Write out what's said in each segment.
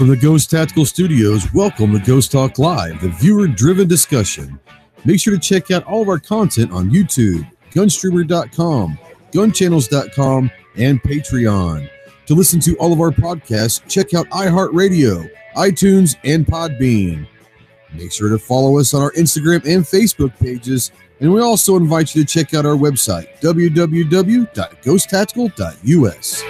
From the Ghost Tactical Studios, welcome to Ghost Talk Live, the viewer-driven discussion. Make sure to check out all of our content on YouTube, GunStreamer.com, GunChannels.com, and Patreon. To listen to all of our podcasts, check out iHeartRadio, iTunes, and PodBean. Make sure to follow us on our Instagram and Facebook pages, and we also invite you to check out our website, www.ghosttactical.us.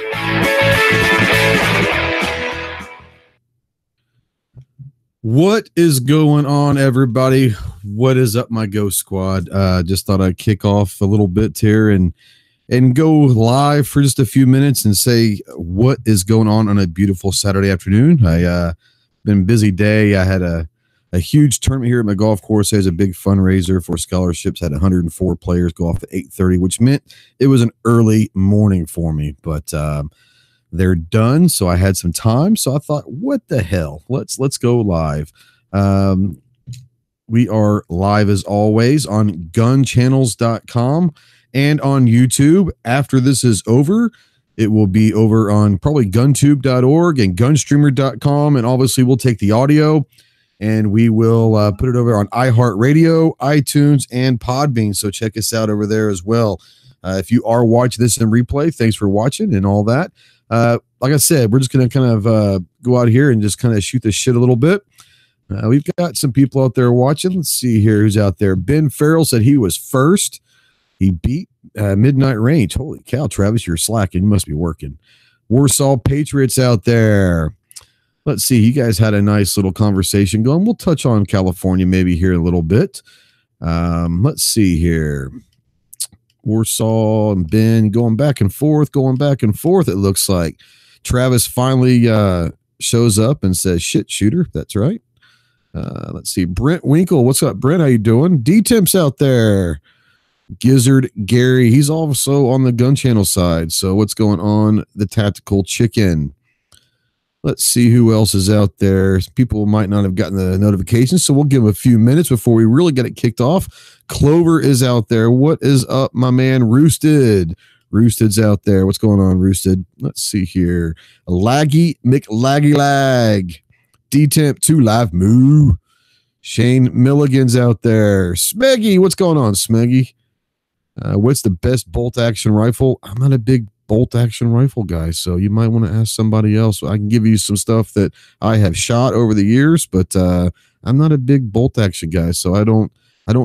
What is going on, everybody? What is up, my Ghost Squad? Just thought I'd kick off a little bit here and go live for just a few minutes and say what is going on a beautiful Saturday afternoon. I been a busy day. I had a huge tournament here at my golf course. There's a big fundraiser for scholarships. Had 104 players go off at 8:30, which meant it was an early morning for me. But they're done, so I had some time. So I thought, what the hell? Let's go live. We are live as always on GunChannels.com and on YouTube. After this is over, it will be over on probably GunTube.org and GunStreamer.com, and obviously we'll take the audio and we will put it over on iHeartRadio, iTunes, and PodBean. So check us out over there as well. If you are watching this in replay, thanks for watching and all that. Like I said, we're just going to kind of go out here and just kind of shoot the shit a little bit. We've got some people out there watching. Let's see here who's out there. Ben Farrell said he was first. He beat Midnight Range. Holy cow, Travis, you're slacking. You must be working. Warsaw Patriots out there. Let's see. You guys had a nice little conversation going. We'll touch on California maybe here in a little bit. Let's see here. Warsaw and Ben going back and forth, it looks like. Travis finally shows up and says, shit, shooter. That's right. Let's see. Brent Winkle. What's up, Brent? How you doing? D-Temps out there. Gizzard Gary. He's also on the Gun Channel side. So what's going on? The Tactical Chicken. Let's see who else is out there. People might not have gotten the notifications, so we'll give them a few minutes before we really get it kicked off. Clover is out there. What is up, my man? Roosted. Roosted's out there. What's going on, Roosted? Let's see here. Laggy McLaggy Lag. D-Temp 2 Live Moo. Shane Milligan's out there. Smeggy, what's going on, Smeggy? What's the best bolt action rifle? I'm not a big bolt action rifle guy, so you might want to ask somebody else. I can give you some stuff that I have shot over the years, but I'm not a big bolt action guy, so I don't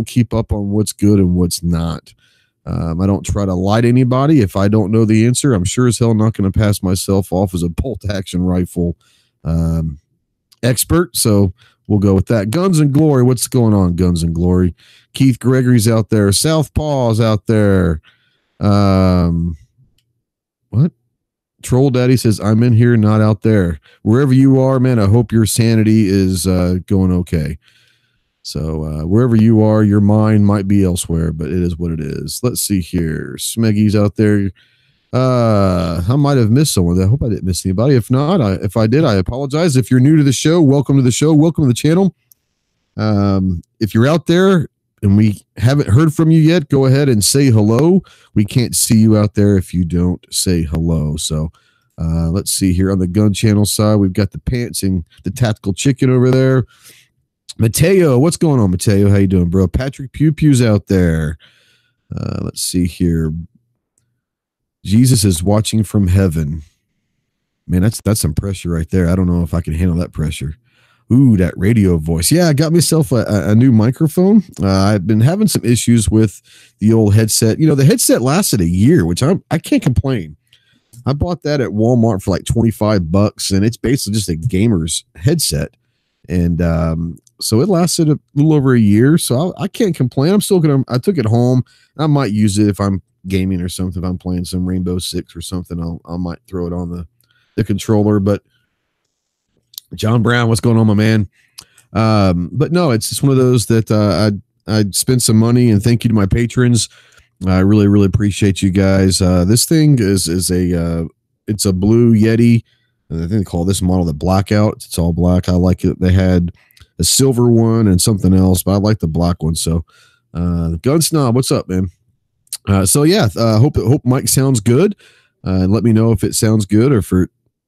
keep up on what's good and what's not. I don't try to lie to anybody. If I don't know the answer, I'm sure as hell not going to pass myself off as a bolt action rifle expert, so we'll go with that. Guns and Glory, what's going on, Guns and Glory? Keith Gregory's out there. Southpaw's out there. What? Troll Daddy says, I'm in here, not out there. Wherever you are, man, I hope your sanity is going okay. So wherever you are, your mind might be elsewhere, but it is what it is. Let's see here. Smeggy's out there. I might have missed someone. I hope I didn't miss anybody. If not, if I did, I apologize. If you're new to the show, welcome to the show. Welcome to the channel. If you're out there and we haven't heard from you yet, go ahead and say hello. We can't see you out there if you don't say hello. So let's see here on the Gun Channel side. We've got the Pants and the Tactical Chicken over there. Mateo, what's going on, Mateo? How you doing, bro? Patrick Pew Pew's out there. Let's see here. Jesus is watching from heaven. Man, that's some pressure right there. I don't know if I can handle that pressure. Ooh, that radio voice. Yeah, I got myself a new microphone. I've been having some issues with the old headset. You know, the headset lasted a year, which I can't complain. I bought that at Walmart for like $25, and it's basically just a gamer's headset. And so it lasted a little over a year, so I can't complain. I'm still going to, I took it home. I might use it if I'm gaming or something. If I'm playing some Rainbow Six or something, I might throw it on the controller. But John Brown, what's going on, my man? But no, it's just one of those that I'd spend some money, and thank you to my patrons. I really, really appreciate you guys. This thing is it's a blue Yeti. I think they call this model the Blackout. It's all black. I like it. They had a silver one and something else, but I like the black one. So Gun Snob, what's up, man? So yeah, hope Mike sounds good. Let me know if it sounds good or if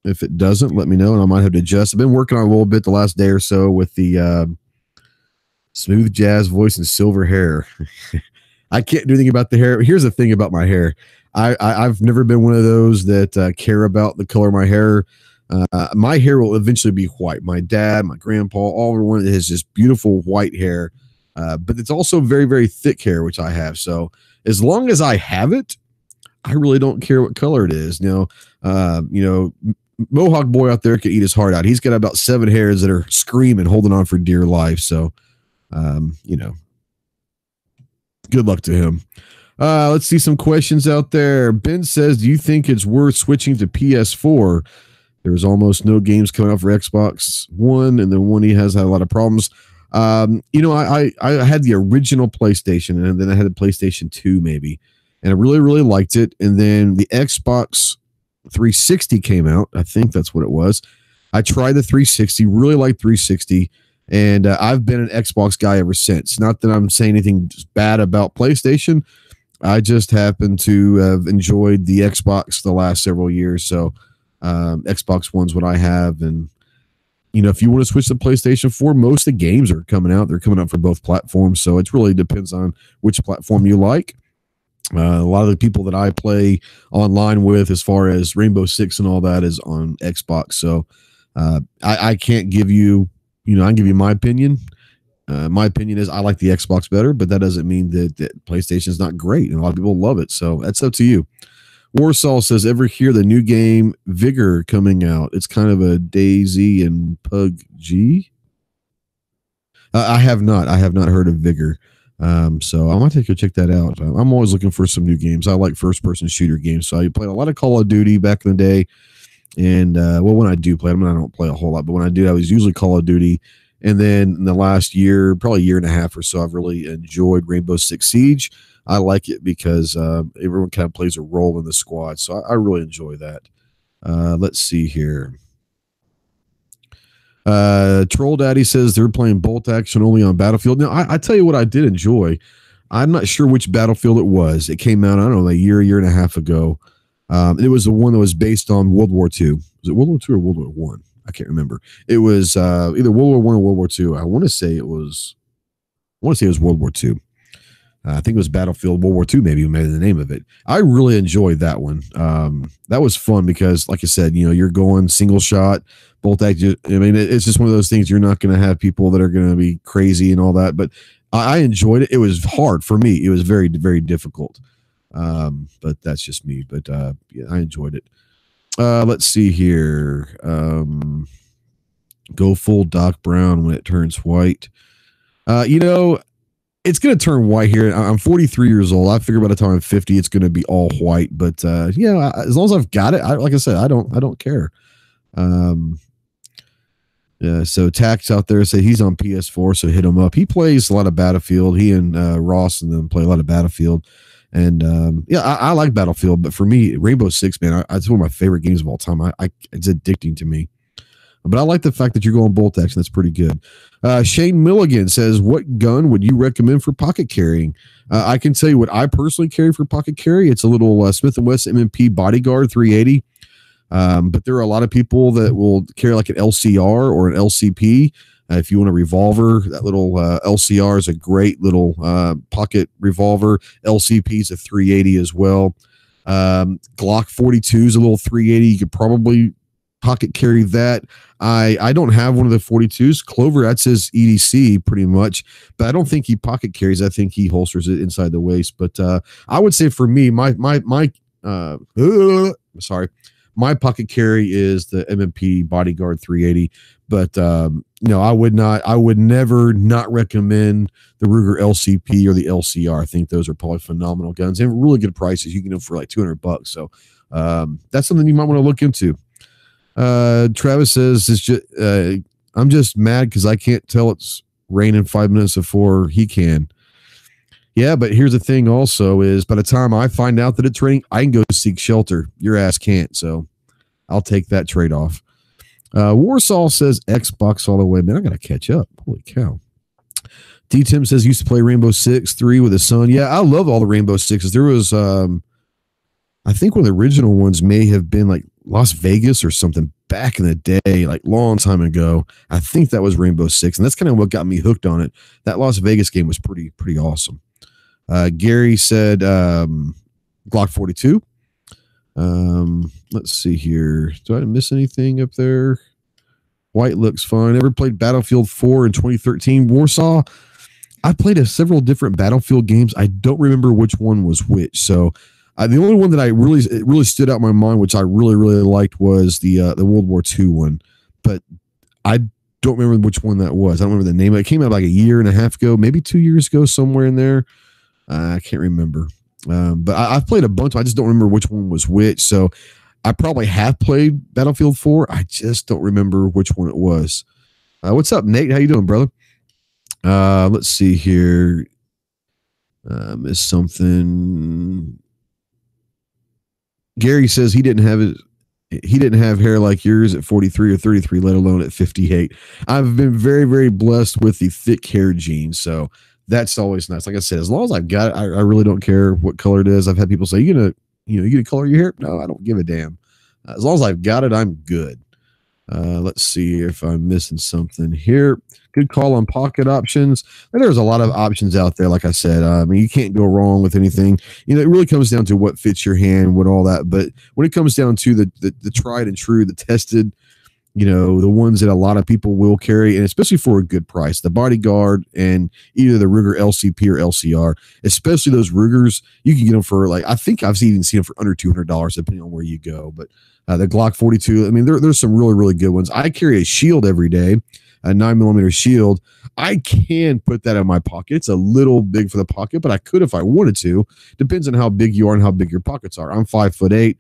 If it doesn't, let me know, and I might have to adjust. I've been working on a little bit the last day or so with the smooth jazz voice and silver hair. I can't do anything about the hair. Here's the thing about my hair. I've never been one of those that care about the color of my hair. My hair will eventually be white. My dad, my grandpa, all everyone has just beautiful white hair. But it's also very, very thick hair, which I have. So as long as I have it, I really don't care what color it is. Mohawk boy out there can eat his heart out. He's got about 7 hairs that are screaming, holding on for dear life. So, good luck to him. Let's see some questions out there. Ben says, do you think it's worth switching to PS4? There's almost no games coming out for Xbox One, and the one he has had a lot of problems. I had the original PlayStation, and then I had the PlayStation 2 maybe, and I really, really liked it. And then the Xbox 360 came out. I think that's what it was. I tried the 360, really liked 360, and I've been an Xbox guy ever since. Not that I'm saying anything bad about PlayStation. I just happen to have enjoyed the Xbox the last several years. So Xbox One's what I have. And, if you want to switch to PlayStation 4, most of the games are coming out. They're coming out for both platforms. So it really depends on which platform you like. A lot of the people that I play online with, as far as Rainbow Six and all that, is on Xbox. So I can't give you, I can give you my opinion. My opinion is I like the Xbox better, but that doesn't mean that PlayStation is not great. And a lot of people love it. So that's up to you. Warsaw says, ever hear the new game Vigor coming out? It's kind of a Daisy and PUBG. I have not heard of Vigor. So I might take a check that out. I'm always looking for some new games. I like first-person shooter games. So I played a lot of Call of Duty back in the day. And, when I do play them, I don't play a whole lot. But when I do, I was usually Call of Duty. And then in the last year, probably a year and a half or so, I've really enjoyed Rainbow Six Siege. I like it because everyone kind of plays a role in the squad. So I really enjoy that. Let's see here. Troll Daddy says they're playing bolt action only on Battlefield. Now, I tell you what I did enjoy. I'm not sure which Battlefield it was. It came out, I don't know, a year and a half ago. It was the one that was based on World War II. Was it World War II or World War One? I can't remember. It was either World War One or World War II. I want to say it was World War II. I think it was Battlefield World War II, maybe made the name of it. I really enjoyed that one. That was fun because, like I said, you're going single shot, bolt action. I mean, it's just one of those things. You're not going to have people that are going to be crazy and all that. But I enjoyed it. It was hard for me. It was very, very difficult. But that's just me. But yeah, I enjoyed it. Let's see here. Go full Doc Brown when it turns white. It's going to turn white here. I'm 43 years old. I figure by the time I'm 50, it's going to be all white. But as long as I've got it, like I said, I don't care. Yeah. So Tax out there say he's on PS4, so hit him up. He plays a lot of Battlefield. He and Ross and them play a lot of Battlefield. And I like Battlefield, but for me, Rainbow Six, man, it's one of my favorite games of all time. It's addicting to me. But I like the fact that you're going bolt action. That's pretty good. Shane Milligan says, what gun would you recommend for pocket carrying? I can tell you what I personally carry for pocket carry. It's a little Smith & Wesson M&P Bodyguard 380. But there are a lot of people that will carry like an LCR or an LCP. If you want a revolver, that little LCR is a great little pocket revolver. LCP is a 380 as well. Glock 42 is a little 380. You could probably pocket carry that. I don't have one of the 42s. Clover, that's his EDC pretty much, but I don't think he pocket carries. I think he holsters it inside the waist. But I would say for me, my pocket carry is the M&P Bodyguard 380. But I would never not recommend the Ruger LCP or the LCR. I think those are probably phenomenal guns and really good prices. You can get them for like $200. So that's something you might want to look into. Travis says, I'm just mad because I can't tell it's raining 5 minutes before he can. Yeah, but here's the thing also is by the time I find out that it's raining, I can go seek shelter. Your ass can't. So I'll take that trade-off. Warsaw says Xbox all the way. Man, I got to catch up. Holy cow. D-Tim says used to play Rainbow Six 3 with his son. Yeah, I love all the Rainbow Sixes. There was, I think one of the original ones may have been like Las Vegas or something back in the day, like long time ago. I think that was Rainbow Six, and that's kind of what got me hooked on it. That Las Vegas game was pretty awesome. Gary said Glock 42. Let's see here. Do I miss anything up there? White looks fun. Ever played Battlefield 4 in 2013? Warsaw. I played several different Battlefield games. I don't remember which one was which. So the only one that it really stood out in my mind, which I really liked, was the World War II one. But I don't remember which one that was. I don't remember the name. It came out like a year and a half ago, maybe 2 years ago, somewhere in there. I can't remember. But I've played a bunch. I just don't remember which one was which. So I probably have played Battlefield 4. I just don't remember which one it was. What's up, Nate? How you doing, brother? Let's see here. Missed something. Gary says he didn't have hair like yours at 43 or 33, let alone at 58. I've been very blessed with the thick hair gene, so that's always nice. Like I said, as long as I've got it, I really don't care what color it is. I've had people say, you gonna color your hair? No, I don't give a damn. As long as I've got it, I'm good. Let's see if I'm missing something here. Good call on pocket options. And there's a lot of options out there. Like I said, I mean, you can't go wrong with anything. It really comes down to what fits your hand, what all that. But when it comes down to the tried and true, the tested, the ones that a lot of people will carry, and especially for a good price, the Bodyguard and either the Ruger LCP or LCR, especially those Rugers, you can get them for I think I've even seen them for under $200 depending on where you go. But the Glock 42, I mean, there's some really good ones. I carry a shield every day, a 9mm shield. I can put that in my pocket. It's a little big for the pocket, but I could if I wanted to. Depends on how big you are and how big your pockets are. I'm 5'8".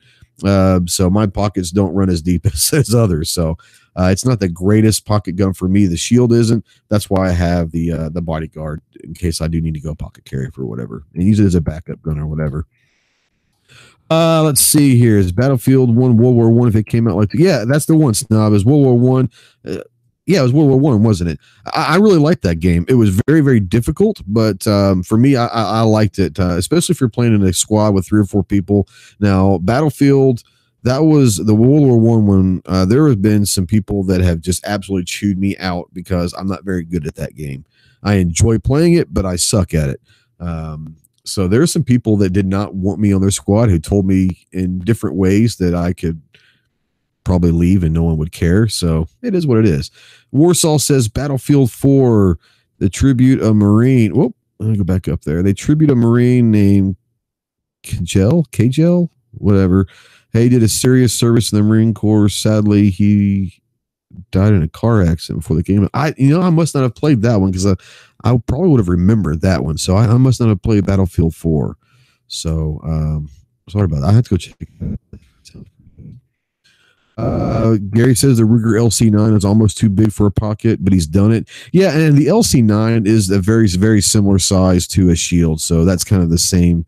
So my pockets don't run as deep as others. So it's not the greatest pocket gun for me. The shield isn't. That's why I have the Bodyguard in case I do need to go pocket carry for whatever, and use it as a backup gun or whatever. Let's see here. Is Battlefield 1 World War One? If it came out yeah, that's the one. Snob is World War One. Yeah, it was World War One, wasn't it? I really liked that game. It was very difficult, but for me, I liked it, especially if you're playing in a squad with 3 or 4 people. Now, Battlefield, that was the World War One when there have been some people that have just absolutely chewed me out because I'm not very good at that game. I enjoy playing it, but I suck at it. So there are some people that did not want me on their squad who told me in different ways that I could probably leave and no one would care. So it is what it is. Warsaw says Battlefield 4, the tribute a Marine. Whoop, let me go back up there. They tribute a Marine named Kjell, whatever. Hey, did a serious service in the Marine Corps. Sadly, he died in a car accident before the game. I must not have played that one because I probably would have remembered that one. So I must not have played Battlefield 4. So sorry about that. I have to go check that. Gary says the Ruger LC9 is almost too big for a pocket, but he's done it. Yeah, and the LC9 is a very similar size to a shield, so that's kind of the same.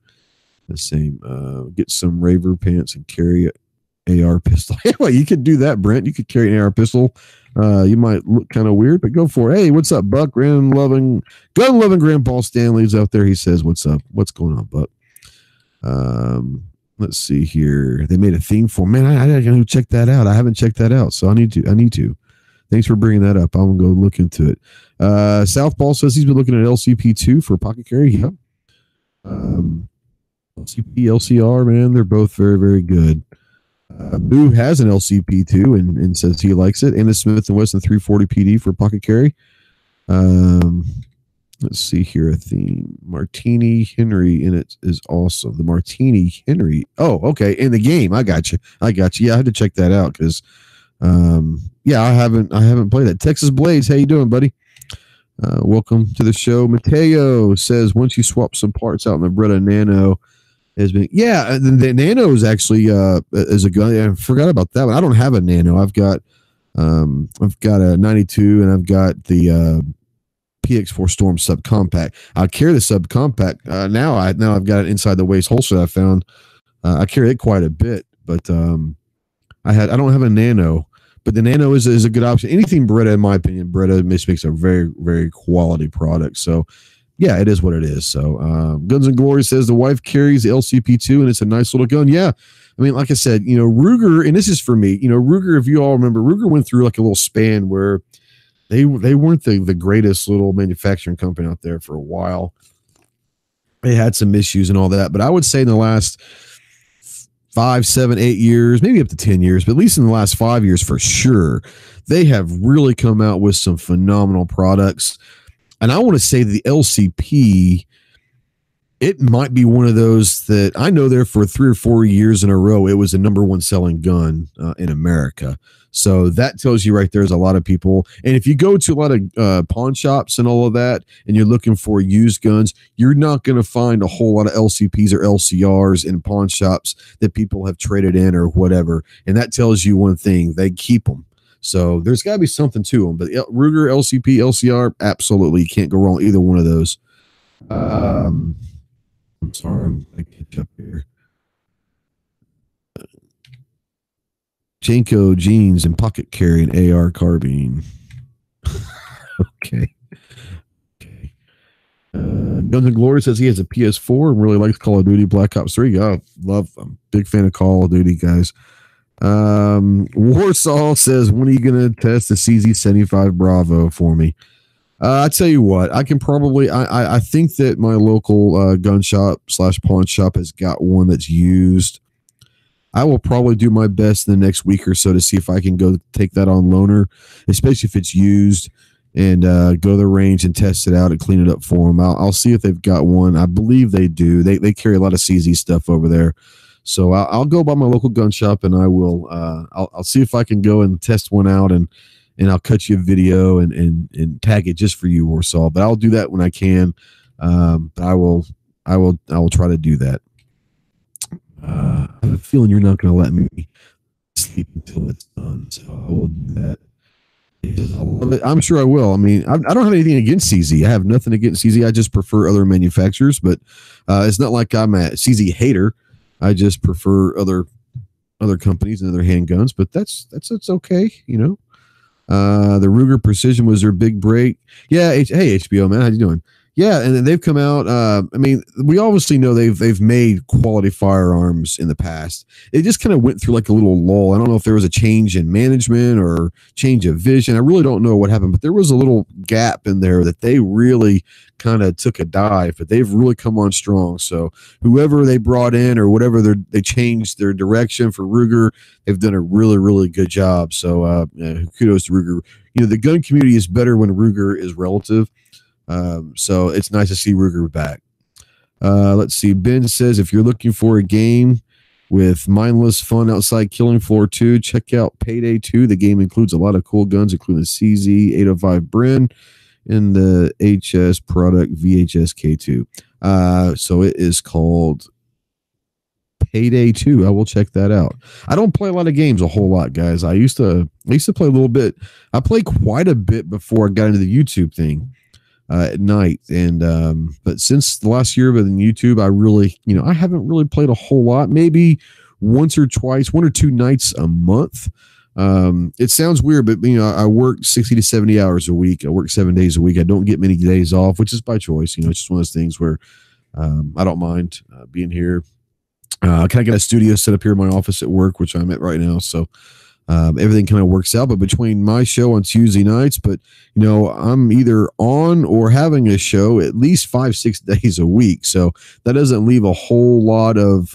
Get some Raver pants and carry an AR pistol. Well, you could do that, Brent. You could carry an AR pistol. You might look kind of weird, but go for it. Hey, what's up, Buck? Gun loving Grandpa Stanley's out there. He says, "What's up? What's going on, Buck?" Let's see here. They made a theme for, man. I gotta check that out. I haven't checked that out, so I need to. Thanks for bringing that up. I'm gonna go look into it. Southpaw says he's been looking at LCP2 for pocket carry. Yep. LCP, LCR, man, they're both very good. Boo has an LCP2 and says he likes it, and a Smith & Wesson 340 PD for pocket carry. Let's see here. A theme. Martini Henry in it is awesome. The Martini Henry. Oh, okay. In the game. I got you. Yeah, I had to check that out because, yeah, I haven't played that. Texas Blades. How you doing, buddy? Welcome to the show. Mateo says once you swap some parts out in the Beretta Nano, has been the Nano is actually is a gun. I forgot about that one. I don't have a Nano. I've got a 92 and I've got the PX4 Storm subcompact. I carry the subcompact now. I've got it inside the waist holster that I found. I carry it quite a bit, but I don't have a Nano, but the Nano is a good option. Anything Beretta, in my opinion, Beretta makes a very quality product. So yeah, it is what it is. So Guns and Glory says the wife carries the LCP2 and it's a nice little gun. Yeah. I mean, like I said, Ruger, and this is for me, Ruger, if you all remember, Ruger went through like a little span where they weren't the greatest little manufacturing company out there for a while. They had some issues and all that, but I would say in the last 5, 7, 8 years, maybe up to 10 years, but at least in the last 5 years for sure, they have really come out with some phenomenal products. And I want to say the LCP, it might be one of those that I know there for 3 or 4 years in a row, it was the #1 selling gun in America. So that tells you right there's a lot of people. And if you go to a lot of pawn shops and all of that, and you're looking for used guns, you're not going to find a whole lot of LCPs or LCRs in pawn shops that people have traded in or whatever. And that tells you one thing, they keep them. So there's got to be something to them. But Ruger, LCP, LCR, absolutely. You can't go wrong with either one of those. I'm sorry. I catch up here. Janko jeans and pocket carry an AR carbine. Okay. Guns and Glory says he has a PS4 and really likes Call of Duty Black Ops 3. I'm a big fan of Call of Duty, guys. Warsaw says, when are you going to test the CZ75 Bravo for me? I tell you what, I can probably, I think that my local gun shop / pawn shop has got one that's used. I will probably do my best in the next week or so to see if I can go take that on loaner, especially if it's used, and go to the range and test it out and clean it up for them. I'll see if they've got one. I believe they do. They carry a lot of CZ stuff over there. So I'll go by my local gun shop and I will, I'll see if I can go and test one out, and I'll cut you a video and tag it just for you, Warsaw. But I'll do that when I can. But I will try to do that. I have a feeling you're not going to let me sleep until it's done, so I will do that. I love it. I'm sure I will. I mean, I don't have anything against CZ. I have nothing against CZ. I just prefer other manufacturers, but it's not like I'm a CZ hater. I just prefer other companies and other handguns, but that's okay, The Ruger Precision was their big break. Yeah, hey HBO man, how you doing? Yeah, and then they've come out. I mean, we obviously know they've made quality firearms in the past. It just kind of went through like a little lull. I don't know if there was a change in management or change of vision. I really don't know what happened, but there was a little gap in there that they really kind of took a dive, but they've really come on strong. So whoever they brought in or whatever they changed their direction for Ruger, they've done a really, really good job. So kudos to Ruger. The gun community is better when Ruger is relative. So it's nice to see Ruger back. Let's see. Ben says, if you're looking for a game with mindless fun outside killing floor 2, check out Payday 2. The game includes a lot of cool guns, including the CZ 805 Bren and the HS product VHS K2. So it is called Payday 2. I will check that out. I don't play a lot of games a whole lot, guys. I used to play a little bit. I played quite a bit before I got into the YouTube thing. At night, and but since the last year within YouTube, I really, I haven't really played a whole lot. Maybe once or twice, 1 or 2 nights a month. It sounds weird, but I work 60 to 70 hours a week. I work 7 days a week. I don't get many days off, which is by choice. It's just one of those things where I don't mind being here. I kind of got a studio set up here in my office at work, which I'm at right now. So everything kind of works out. But between my show on Tuesday nights, but I'm either on or having a show at least 5-6 days a week. So that doesn't leave a whole lot of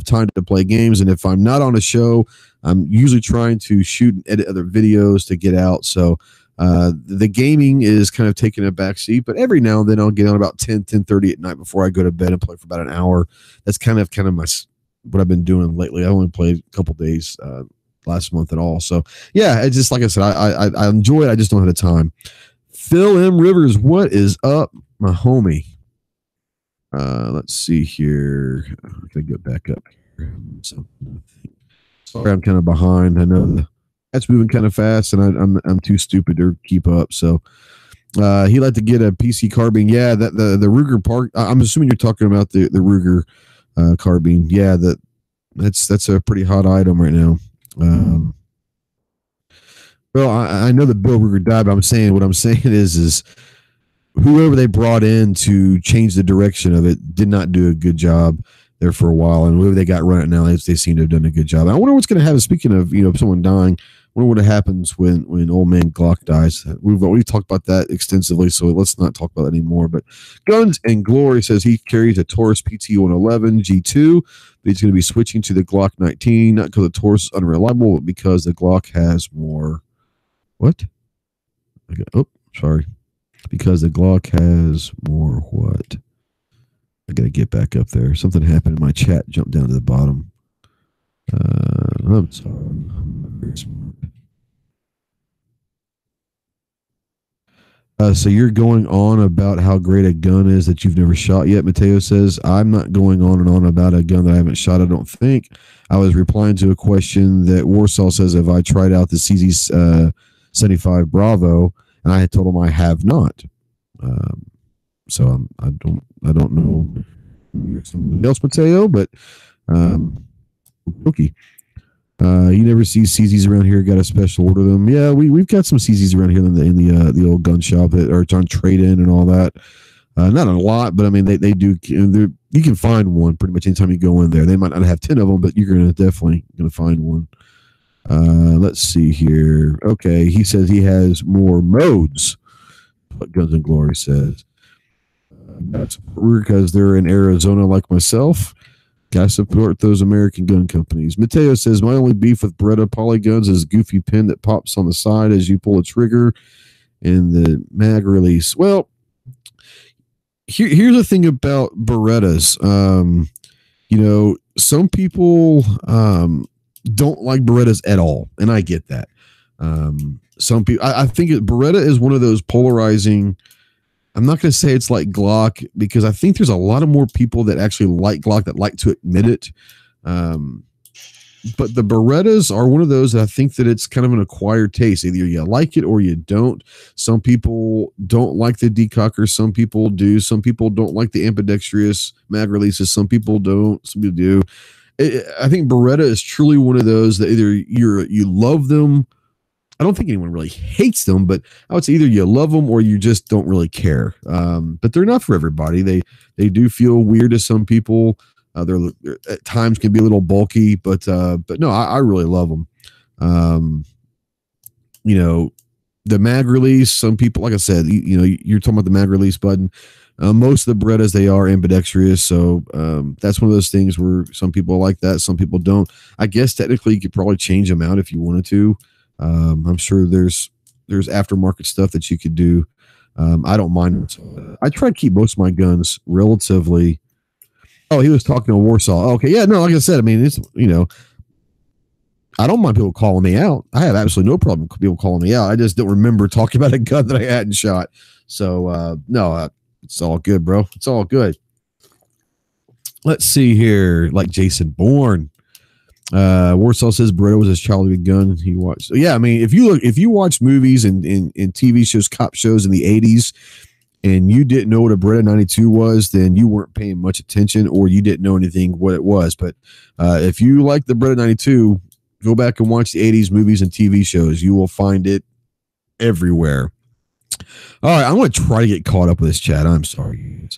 time to play games. And if I'm not on a show, I'm usually trying to shoot and edit other videos to get out. So the gaming is kind of taking a back seat, but every now and then I'll get on about 10:30 at night before I go to bed and play for about an hour. That's kind of what I've been doing lately. I only played a couple days last month at all. So yeah, it's just like I said, I enjoy it. I just don't have the time. Phil M. Rivers, what is up, my homie? Let's see here. I gotta get back up here. Sorry, I'm kind of behind. I know that's moving kind of fast, and I'm too stupid to keep up. So he like to get a PC carbine. Yeah, that the Ruger Park. I'm assuming you're talking about the Ruger carbine. Yeah, that's a pretty hot item right now. Well, I know that Bill Ruger died, but what I'm saying is whoever they brought in to change the direction of it did not do a good job there for a while, and whoever they got running now, they seem to have done a good job. I wonder what's going to happen. Speaking of, someone dying, I wonder what happens when old man Glock dies. We've talked about that extensively, so let's not talk about that anymore. But Guns and Glory says he carries a Taurus PT-111 G2, but he's going to be switching to the Glock 19, not because the Taurus is unreliable, but because the Glock has more. What? Sorry. Because the Glock has more what? I got to get back up there. Something happened in my chat. Jumped down to the bottom. I'm sorry. I'm very smart. So you're going on about how great a gun is that you've never shot yet, Mateo says. I'm not going on and on about a gun that I haven't shot, I don't think. I was replying to a question that Warsaw says, have I tried out the CZ 75 Bravo? And I had told him I have not. So I don't know something else, Mateo, but okay. You never see CZs around here. Got a special order them. Yeah, we've got some CZs around here in the old gun shop that are on trade-in and all that. Not a lot, but I mean they do. You can find one pretty much anytime you go in there. They might not have 10 of them, but you're definitely gonna find one. Let's see here. Okay, he says he has more modes. What Guns and Glory says. That's because they're in Arizona like myself. Gotta support those American gun companies. Mateo says, my only beef with Beretta polyguns is a goofy pin that pops on the side as you pull a trigger and the mag release. Well, here's the thing about Berettas. Some people don't like Berettas at all, and I get that. Some people, I think Beretta is one of those polarizing. I'm not going to say it's like Glock, because I think there's a lot of more people that actually like Glock that like to admit it. But the Berettas are one of those that I think that it's kind of an acquired taste. Either you like it or you don't. Some people don't like the decocker. Some people do. Some people don't like the ambidextrous mag releases. Some people don't. Some people do. I think Beretta is truly one of those that either you love them. I don't think anyone really hates them, but I would say either you love them or you just don't really care. But they're not for everybody. They do feel weird to some people. They're at times can be a little bulky, but no, I really love them. The mag release. Some people, like I said, you're talking about the mag release button. Most of the Berettas, they are ambidextrous, so that's one of those things where some people like that, some people don't. I guess technically you could probably change them out if you wanted to. I'm sure there's aftermarket stuff that you could do. I don't mind. I try to keep most of my guns relatively. Oh, he was talking to Warsaw. Okay, yeah, no, like I said, I mean, it's I don't mind people calling me out. I have absolutely no problem with people calling me out. I just don't remember talking about a gun that I hadn't shot. So no, it's all good, bro. It's all good. Let's see here. Like Jason Bourne. Warsaw says Beretta was his childhood gun he watched. So, yeah, I mean, if you watch movies and TV shows, cop shows in the 80s, and you didn't know what a Beretta 92 was, then you weren't paying much attention, or you didn't know anything what it was. But if you like the Beretta 92, go back and watch the 80s movies and TV shows. You will find it everywhere. All right, I'm going to try to get caught up with this chat. I'm sorry.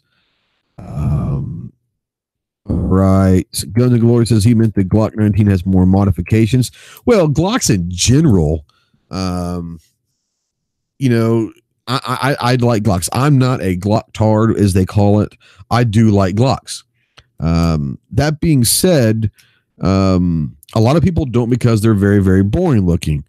Right. Guns and Glory says he meant the Glock 19 has more modifications. Well, Glocks in general, I like Glocks. I'm not a Glock tard, as they call it. I do like Glocks. That being said, a lot of people don't, because they're very, very boring looking.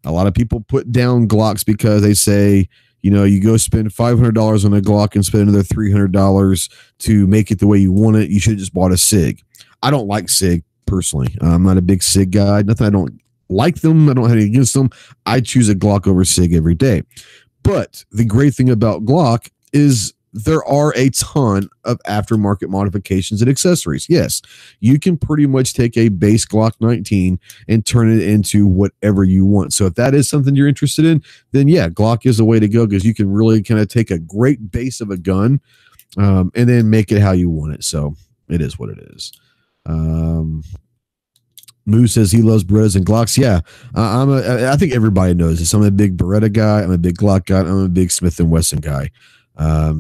A lot of people put down Glocks because they say, you go spend $500 on a Glock and spend another $300 to make it the way you want it. You should have just bought a SIG. I don't like SIG personally. I'm not a big SIG guy. Nothing. I don't like them. I don't have anything against them. I choose a Glock over SIG every day. But the great thing about Glock is there are a ton of aftermarket modifications and accessories. Yes, you can pretty much take a base Glock 19 and turn it into whatever you want. So if that is something you're interested in, then yeah, Glock is the way to go, because you can really kind of take a great base of a gun and then make it how you want it. So it is what it is. Moose says he loves Berettas and Glocks. Yeah, I think everybody knows this. I'm a big Beretta guy. I'm a big Glock guy. I'm a big Smith & Wesson guy.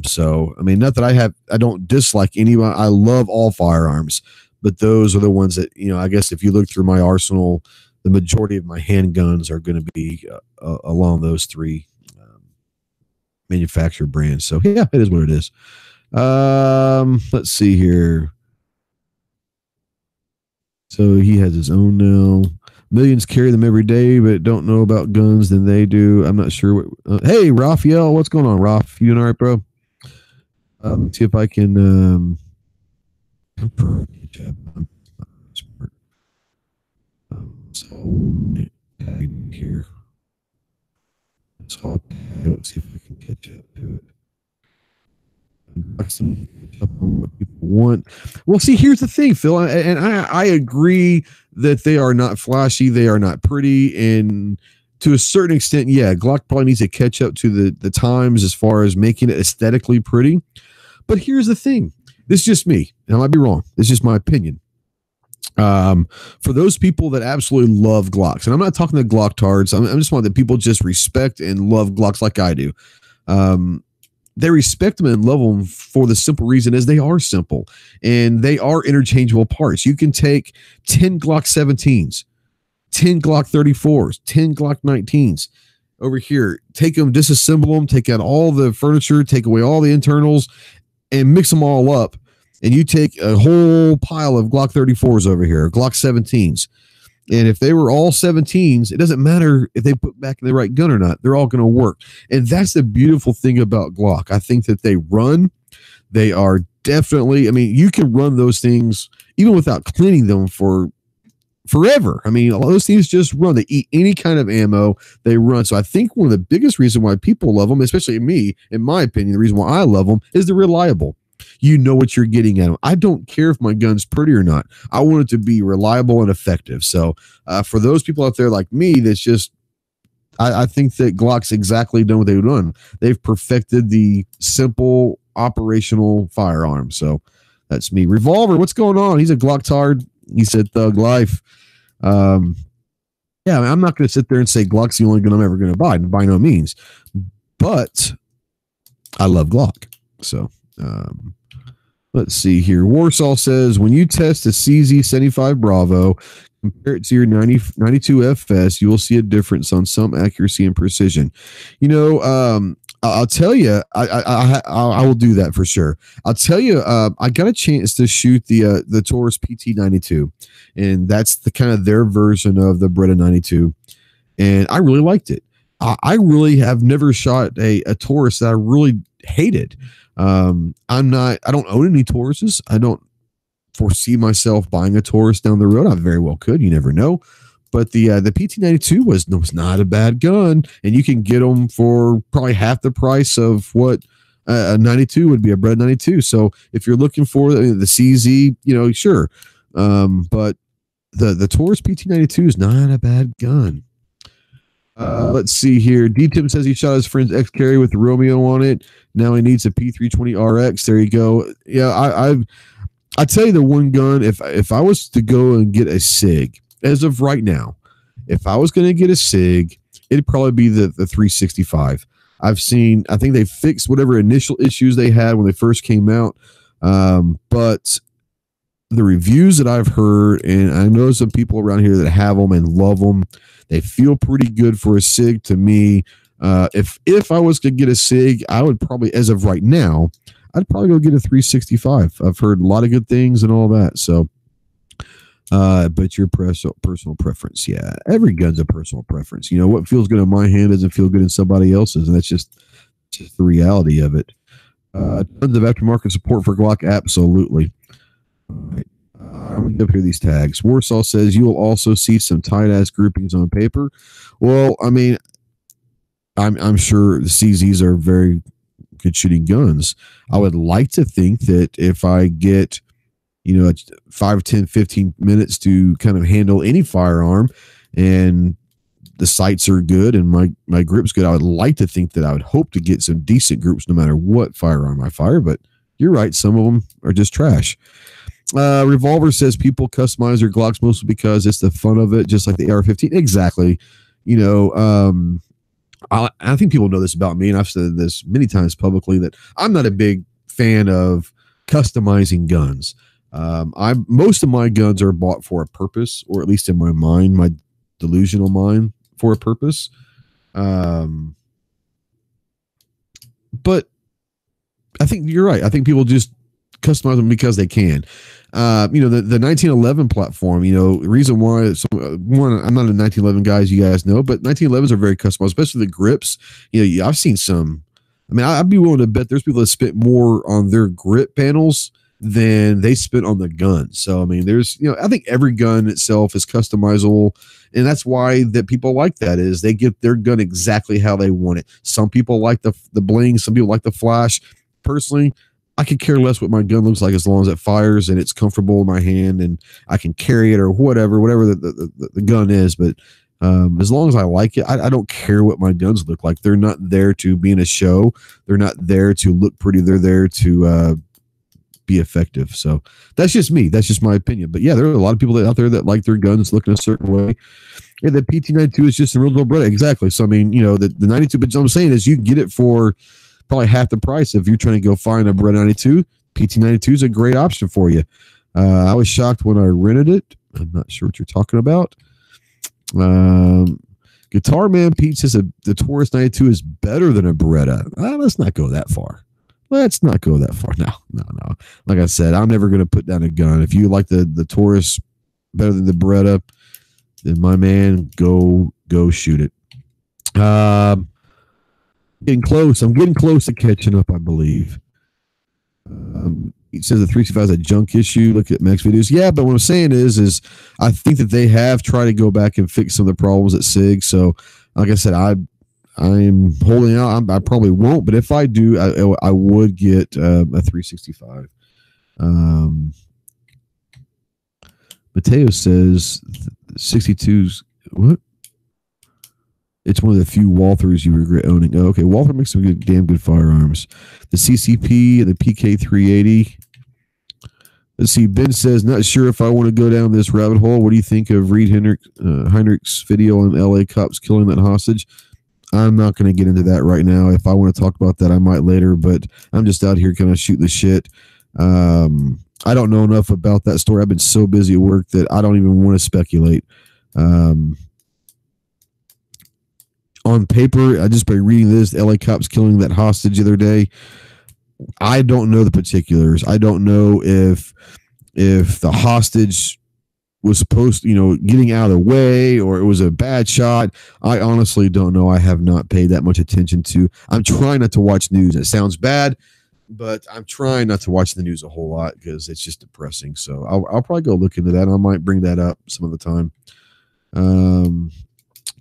So, I mean, not that I don't dislike anyone. I love all firearms, but those are the ones that, I guess if you look through my arsenal, the majority of my handguns are going to be along those three manufacturer brands. So yeah, it is what it is. Let's see here. So he has his own now. Millions carry them every day, but don't know about guns than they do. I'm not sure what. Hey, Raphael, what's going on, Raph? You all right, bro? See if I can. So here. So let's see if I can catch up to it. Up on what people want. Well, see, here's the thing, Phil, and I agree that they are not flashy, they are not pretty, and to a certain extent, yeah, Glock probably needs to catch up to the times as far as making it aesthetically pretty. But here's the thing: this is just me, and I might be wrong. It's just my opinion. For those people that absolutely love Glocks, and I'm not talking to Glock tards, I'm just wanting that people just respect and love Glocks like I do. They respect them and love them for the simple reason is they are simple and they are interchangeable parts. You can take 10 Glock 17s, 10 Glock 34s, 10 Glock 19s over here, take them, disassemble them, take out all the furniture, take away all the internals and mix them all up. And you take a whole pile of Glock 34s over here, Glock 17s. And if they were all 17s, it doesn't matter if they put back the right gun or not. They're all going to work. And that's the beautiful thing about Glock. I think that they run. They are definitely, I mean, you can run those things even without cleaning them for forever. I mean, all those things just run. They eat any kind of ammo. They run. So I think one of the biggest reasons why people love them, especially me, in my opinion, the reason why I love them is they're reliable. You know what you're getting at them. I don't care if my gun's pretty or not. I want it to be reliable and effective. So for those people out there like me, that's just, I think that Glock's exactly done what they run. They've perfected the simple operational firearm. So that's me. Revolver, what's going on? He's a Glock tard. He said Thug Life. Yeah, I mean, I'm not going to sit there and say Glock's the only gun I'm ever going to buy, by no means. But I love Glock. So let's see here. Warsaw says, when you test a CZ75 Bravo, compare it to your 92 FS, you will see a difference on some accuracy and precision. You know, I'll tell you, I will do that for sure. I'll tell you, I got a chance to shoot the Taurus PT92, and that's the kind of their version of the Beretta 92, and I really liked it. I really have never shot a Taurus that I really hated. I don't own any Tauruses. I don't foresee myself buying a Taurus down the road. I very well could. You never know. But the PT92 was not a bad gun, and you can get them for probably half the price of what a 92 would be, a Beretta 92. So if you're looking for the CZ, you know, sure. But the Taurus PT92 is not a bad gun. Let's see here. D-Tim says he shot his friend's X-Carry with the Romeo on it. Now he needs a P320 RX. There you go. Yeah, I tell you the one gun, if I was to go and get a SIG, as of right now, if I was going to get a SIG, it'd probably be the 365. I think they fixed whatever initial issues they had when they first came out. But the reviews that I've heard, and I know some people around here that have them and love them, they feel pretty good for a SIG to me. If I was to get a SIG, I would probably, as of right now, I'd probably go get a 365. I've heard a lot of good things and all that. So, but your personal preference, yeah, every gun's a personal preference. You know, what feels good in my hand doesn't feel good in somebody else's, and that's just the reality of it. Tons of aftermarket support for Glock, absolutely. All right. I'm going to hear these tags. Warsaw says you will also see some tight ass groupings on paper. Well, I mean, I'm sure the CZs are very good shooting guns. I would like to think that if I get, 5, 10, 15 minutes to kind of handle any firearm and the sights are good and my grip's good, I would like to think that I would hope to get some decent groups no matter what firearm I fire. But you're right. Some of them are just trash. Revolver says people customize their Glocks mostly because it's the fun of it, just like the AR-15. Exactly. I think people know this about me, and I've said this many times publicly, that I'm not a big fan of customizing guns. Most of my guns are bought for a purpose, or at least in my mind, my delusional mind, for a purpose. But I think you're right. I think people just customize them because they can. The 1911 platform, the reason why one, I'm not a 1911 guy, as you guys know, but 1911s are very customized, especially the grips. I've seen some. I mean, I'd be willing to bet there's people that spent more on their grip panels than they spent on the gun. So, I mean, I think every gun itself is customizable, and that's why that people like that, is they get their gun exactly how they want it. Some people like the bling, some people like the flash. Personally, I could care less what my gun looks like as long as it fires and it's comfortable in my hand and I can carry it, or whatever the gun is. But as long as I like it, I don't care what my guns look like. They're not there to be in a show. They're not there to look pretty. They're there to be effective. So that's just me. That's just my opinion. But yeah, there are a lot of people out there that like their guns looking a certain way. Yeah, the PT92 is just a real Beretta. Exactly. So, I mean, the 92, but what I'm saying is you can get it for probably half the price if you're trying to go find a Beretta 92. PT92 is a great option for you. I was shocked when I rented it. I'm not sure what you're talking about. Guitar Man Pete says the Taurus 92 is better than a Beretta. Let's not go that far. Let's not go that far. No. Like I said, I'm never going to put down a gun. If you like the Taurus better than the Beretta, then my man, go shoot it. Getting close. I'm getting close to catching up, I believe. He says the 365 is a junk issue. Look at Max videos. Yeah, but what I'm saying is I think that they have tried to go back and fix some of the problems at SIG. So, like I said, I'm holding out. I probably won't, but if I do, I would get a 365. Mateo says 62's what? It's one of the few Walthers you regret owning. Oh, okay, Walther makes some damn good firearms. The CCP and the PK380. Let's see. Ben says, not sure if I want to go down this rabbit hole. What do you think of Reed Heinrich's video on LA cops killing that hostage? I'm not going to get into that right now. If I want to talk about that, I might later, but I'm just out here kind of shooting the shit. I don't know enough about that story. I've been so busy at work that I don't even want to speculate. On paper, I just by reading this, LA cops killing that hostage the other day. I don't know the particulars. I don't know if the hostage was supposed to, getting out of the way, or it was a bad shot. I honestly don't know. I have not paid that much attention to. I'm trying not to watch news. It sounds bad, but I'm trying not to watch the news a whole lot because it's just depressing. So I'll probably go look into that. I might bring that up some of the time.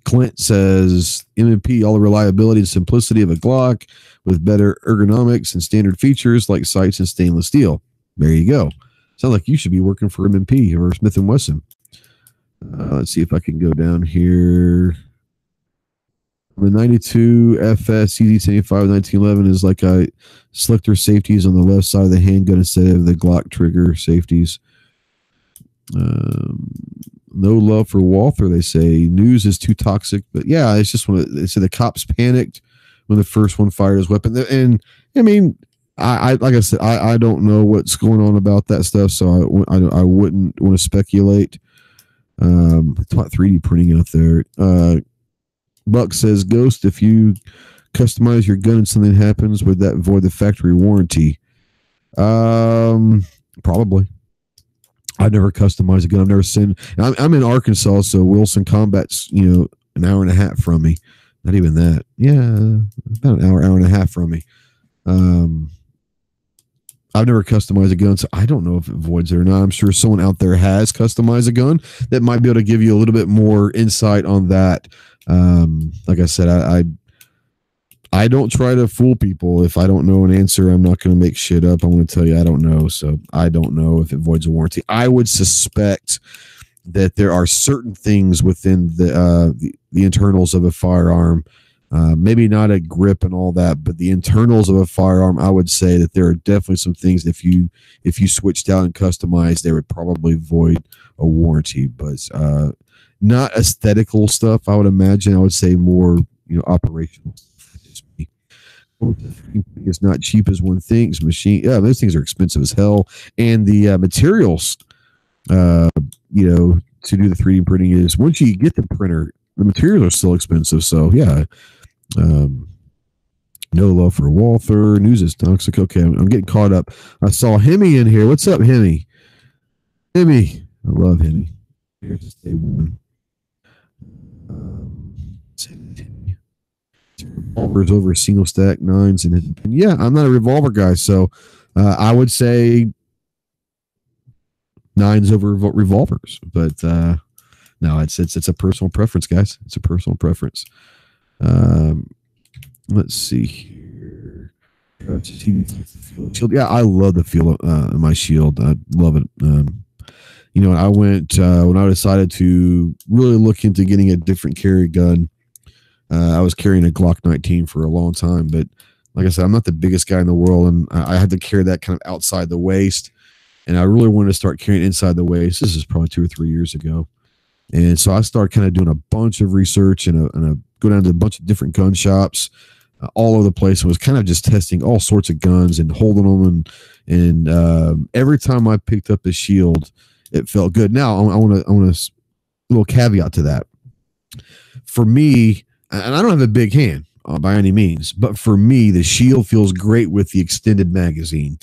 Clint says M&P, all the reliability and simplicity of a Glock with better ergonomics and standard features like sights and stainless steel. There you go. Sounds like you should be working for M&P or Smith & Wesson. Let's see if I can go down here. The 92 FS CZ75 1911 is like a selector safeties on the left side of the handgun instead of the Glock trigger safeties. No love for Walther, they say. News is too toxic. But yeah, it's just when they said the cops panicked when the first one fired his weapon. And I mean, I like I said, I don't know what's going on about that stuff, so I wouldn't want to speculate. It's not 3D printing out there. Buck says, Ghost, if you customize your gun and something happens, would that void the factory warranty? Probably. I've never customized a gun. I've never seen. I'm in Arkansas, so Wilson Combat's an hour and a half from me. Not even that. Yeah, about an hour and a half from me. I've never customized a gun, so I don't know if it voids it or not. I'm sure someone out there has customized a gun that might be able to give you a little bit more insight on that. Like I said, I don't try to fool people. If I don't know an answer, I'm not going to make shit up. I'm going to tell you I don't know. So I don't know if it voids a warranty. I would suspect that there are certain things within the internals of a firearm, maybe not a grip and all that, but the internals of a firearm, I would say that there are definitely some things if you switched out and customized, they would probably void a warranty. But not aesthetical stuff, I would imagine. I would say more operational. It's not cheap as one thinks. Those things are expensive as hell, and the materials, to do the 3D printing is, once you get the printer, the materials are still expensive. So yeah, no love for Walther. News is toxic. Okay, I'm getting caught up. I saw Hemi in here. What's up, Hemi? Hemi, I love Hemi. Here's a stay one. Revolvers over single stack nines, and yeah, I'm not a revolver guy, so I would say nines over revolvers. But no, it's a personal preference, guys. It's a personal preference. Let's see here. Shield. Yeah, I love the feel of my shield. I love it. I went when I decided to really look into getting a different carry gun. I was carrying a Glock 19 for a long time, but like I said, I'm not the biggest guy in the world, and I had to carry that kind of outside the waist, and I really wanted to start carrying inside the waist. This is probably 2 or 3 years ago, and so I started kind of doing a bunch of research and go down to a bunch of different gun shops all over the place, and was kind of just testing all sorts of guns and holding them, and every time I picked up a shield, it felt good. Now I want a little caveat to that. For me, and I don't have a big hand by any means, but for me, the shield feels great with the extended magazine.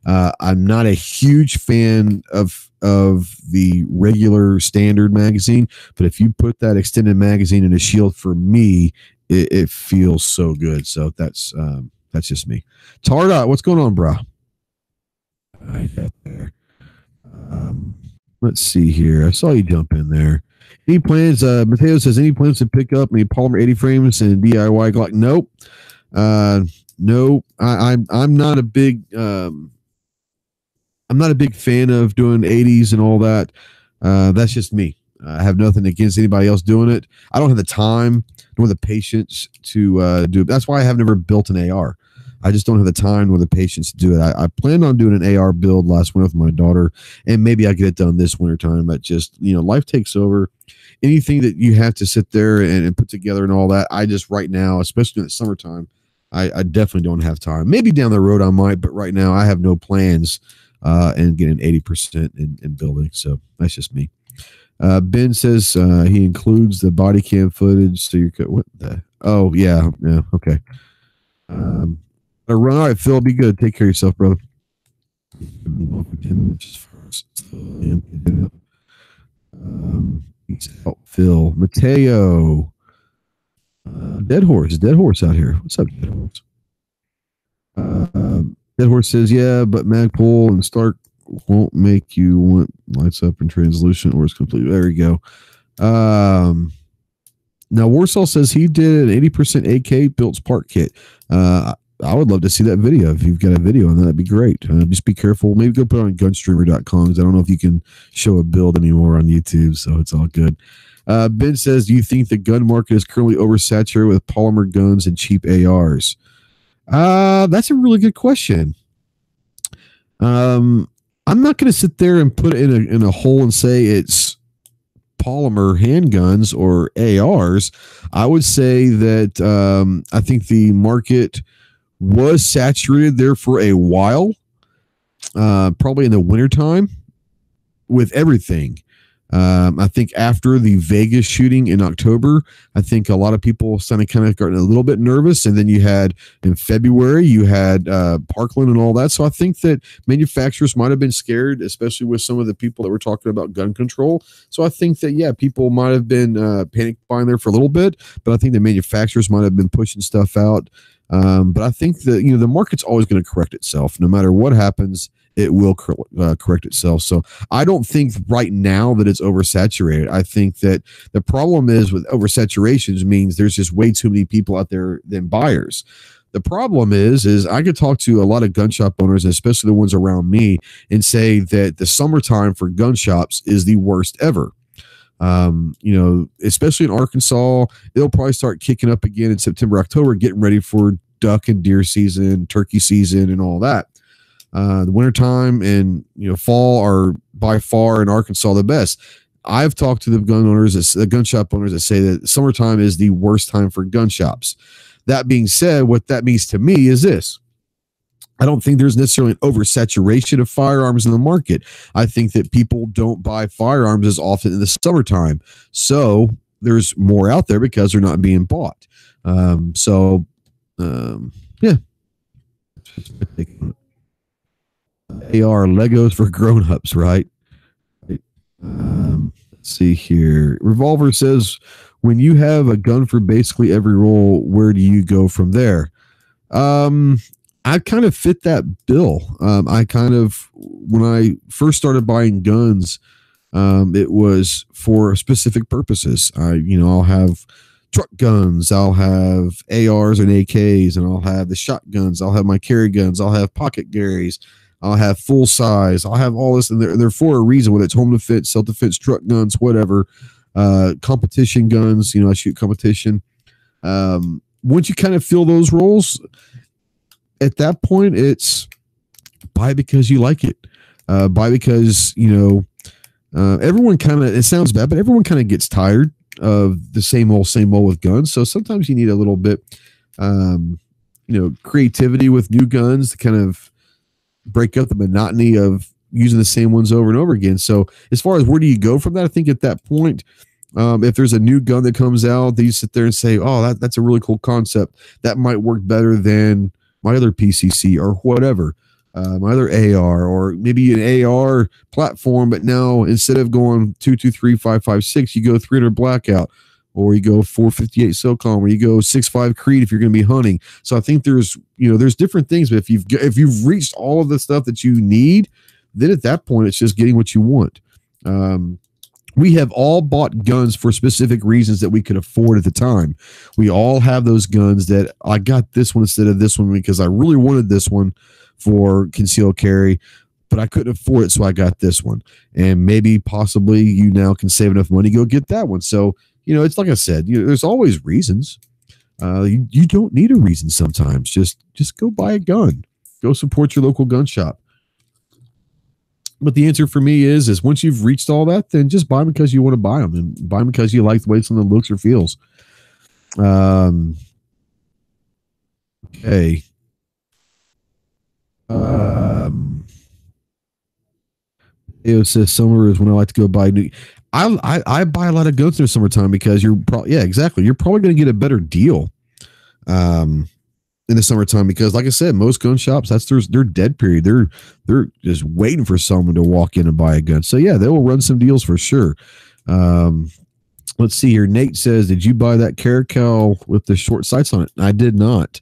I'm not a huge fan of the regular standard magazine, but if you put that extended magazine in a shield, for me, it feels so good. So that's just me. Tarda, what's going on, bro? Let's see here. I saw you jump in there. Any plans? Mateo says, any plans to pick up any polymer 80 frames and DIY Glock? Nope. No. I'm not a big fan of doing 80s and all that. That's just me. I have nothing against anybody else doing it. I don't have the time nor the patience to do it. That's why I have never built an AR. I just don't have the time or the patience to do it. I planned on doing an AR build last winter with my daughter, and maybe I get it done this winter time. But just, life takes over. Anything that you have to sit there and put together and all that, I just right now, especially in the summertime, I definitely don't have time. Maybe down the road I might, but right now I have no plans and getting 80% in building. So that's just me. Ben says he includes the body cam footage. So what the? Oh yeah, okay. All right, Phil, be good. Take care of yourself, brother. Phil, Mateo, Dead Horse out here. What's up, Dead Horse? Dead Horse says, yeah, but Magpul and Stark won't make you want lights up and translucent, or it's completely. There you go. Now Warsaw says he did an 80% AK built part kit. I would love to see that video. If you've got a video on that, that'd be great. Just be careful. Maybe go put it on GunStreamer.com, because I don't know if you can show a build anymore on YouTube, so it's all good. Ben says, do you think the gun market is currently oversaturated with polymer guns and cheap ARs? That's a really good question. I'm not going to sit there and put it in a hole and say it's polymer handguns or ARs. I would say that I think the market was saturated there for a while, probably in the wintertime with everything. I think after the Vegas shooting in October, I think a lot of people started kind of getting a little bit nervous. And then you had in February, you had Parkland and all that. So I think that manufacturers might have been scared, especially with some of the people that were talking about gun control. So I think that, yeah, people might have been panic buying there for a little bit, but I think the manufacturers might have been pushing stuff out. But I think that, the market's always going to correct itself. No matter what happens, it will correct itself. So I don't think right now that it's oversaturated. I think that the problem is with oversaturations means there's just way too many people out there than buyers. The problem is I could talk to a lot of gun shop owners, especially the ones around me, and say that the summertime for gun shops is the worst ever. Especially in Arkansas, they'll probably start kicking up again in September, October, getting ready for duck and deer season, turkey season, and all that. The wintertime and fall are by far in Arkansas the best. I've talked to the gun owners, the gun shop owners that say that summertime is the worst time for gun shops. That being said, what that means to me is this. I don't think there's necessarily an oversaturation of firearms in the market. I think that people don't buy firearms as often in the summertime. So there's more out there because they're not being bought. Yeah. AR Legos for grown-ups, right? Let's see here. Revolver says, when you have a gun for basically every role, where do you go from there? I kind of fit that bill. When I first started buying guns, it was for specific purposes. I'll have truck guns, I'll have ARs and AKs, and I'll have the shotguns, I'll have my carry guns, I'll have pocket Garys, I'll have full size, I'll have all this, and they're for a reason, whether it's home defense, self-defense, truck guns, whatever, competition guns, I shoot competition. Once you kind of fill those roles, at that point, it's buy because you like it. Buy because, everyone kind of, it sounds bad, but everyone kind of gets tired of the same old with guns. So sometimes you need a little bit, creativity with new guns to kind of break up the monotony of using the same ones over and over again. So as far as where do you go from that, I think at that point, if there's a new gun that comes out, you sit there and say, oh, that's a really cool concept. That might work better than my other PCC or whatever, my other AR, or maybe an AR platform, but now instead of going 223 556, you go 300 Blackout, or you go 458 SOCOM, or you go 6.5 Creed if you're going to be hunting. So I think there's different things, but if you've reached all of the stuff that you need, then at that point it's just getting what you want. We have all bought guns for specific reasons that we could afford at the time. We all have those guns that I got this one instead of this one because I really wanted this one for concealed carry, but I couldn't afford it, so I got this one. And maybe possibly you now can save enough money to go get that one. So, it's like I said, there's always reasons. You don't need a reason sometimes. Just go buy a gun. Go support your local gun shop. But the answer for me is once you've reached all that, then just buy them because you want to buy them, and buy them because you like the way something looks or feels. Okay. It says summer is when I like to go buy new. I buy a lot of guns in the summertime because you're probably You're probably going to get a better deal. In the summertime, because like I said, most gun shops, that's their dead period. They're just waiting for someone to walk in and buy a gun. So yeah, they will run some deals for sure. Let's see here. Nate says, did you buy that Caracal with the short sights on it? I did not.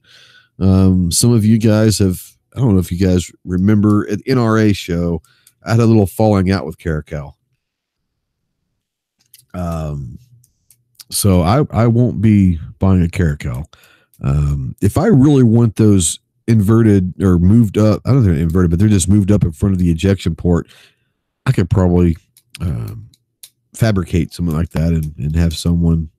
Some of you guys I don't know if you guys remember at the NRA show, I had a little falling out with Caracal. So I won't be buying a Caracal. If I really want those inverted or moved up, I don't know if they're inverted, but they're just moved up in front of the ejection port, I could probably fabricate something like that and have someone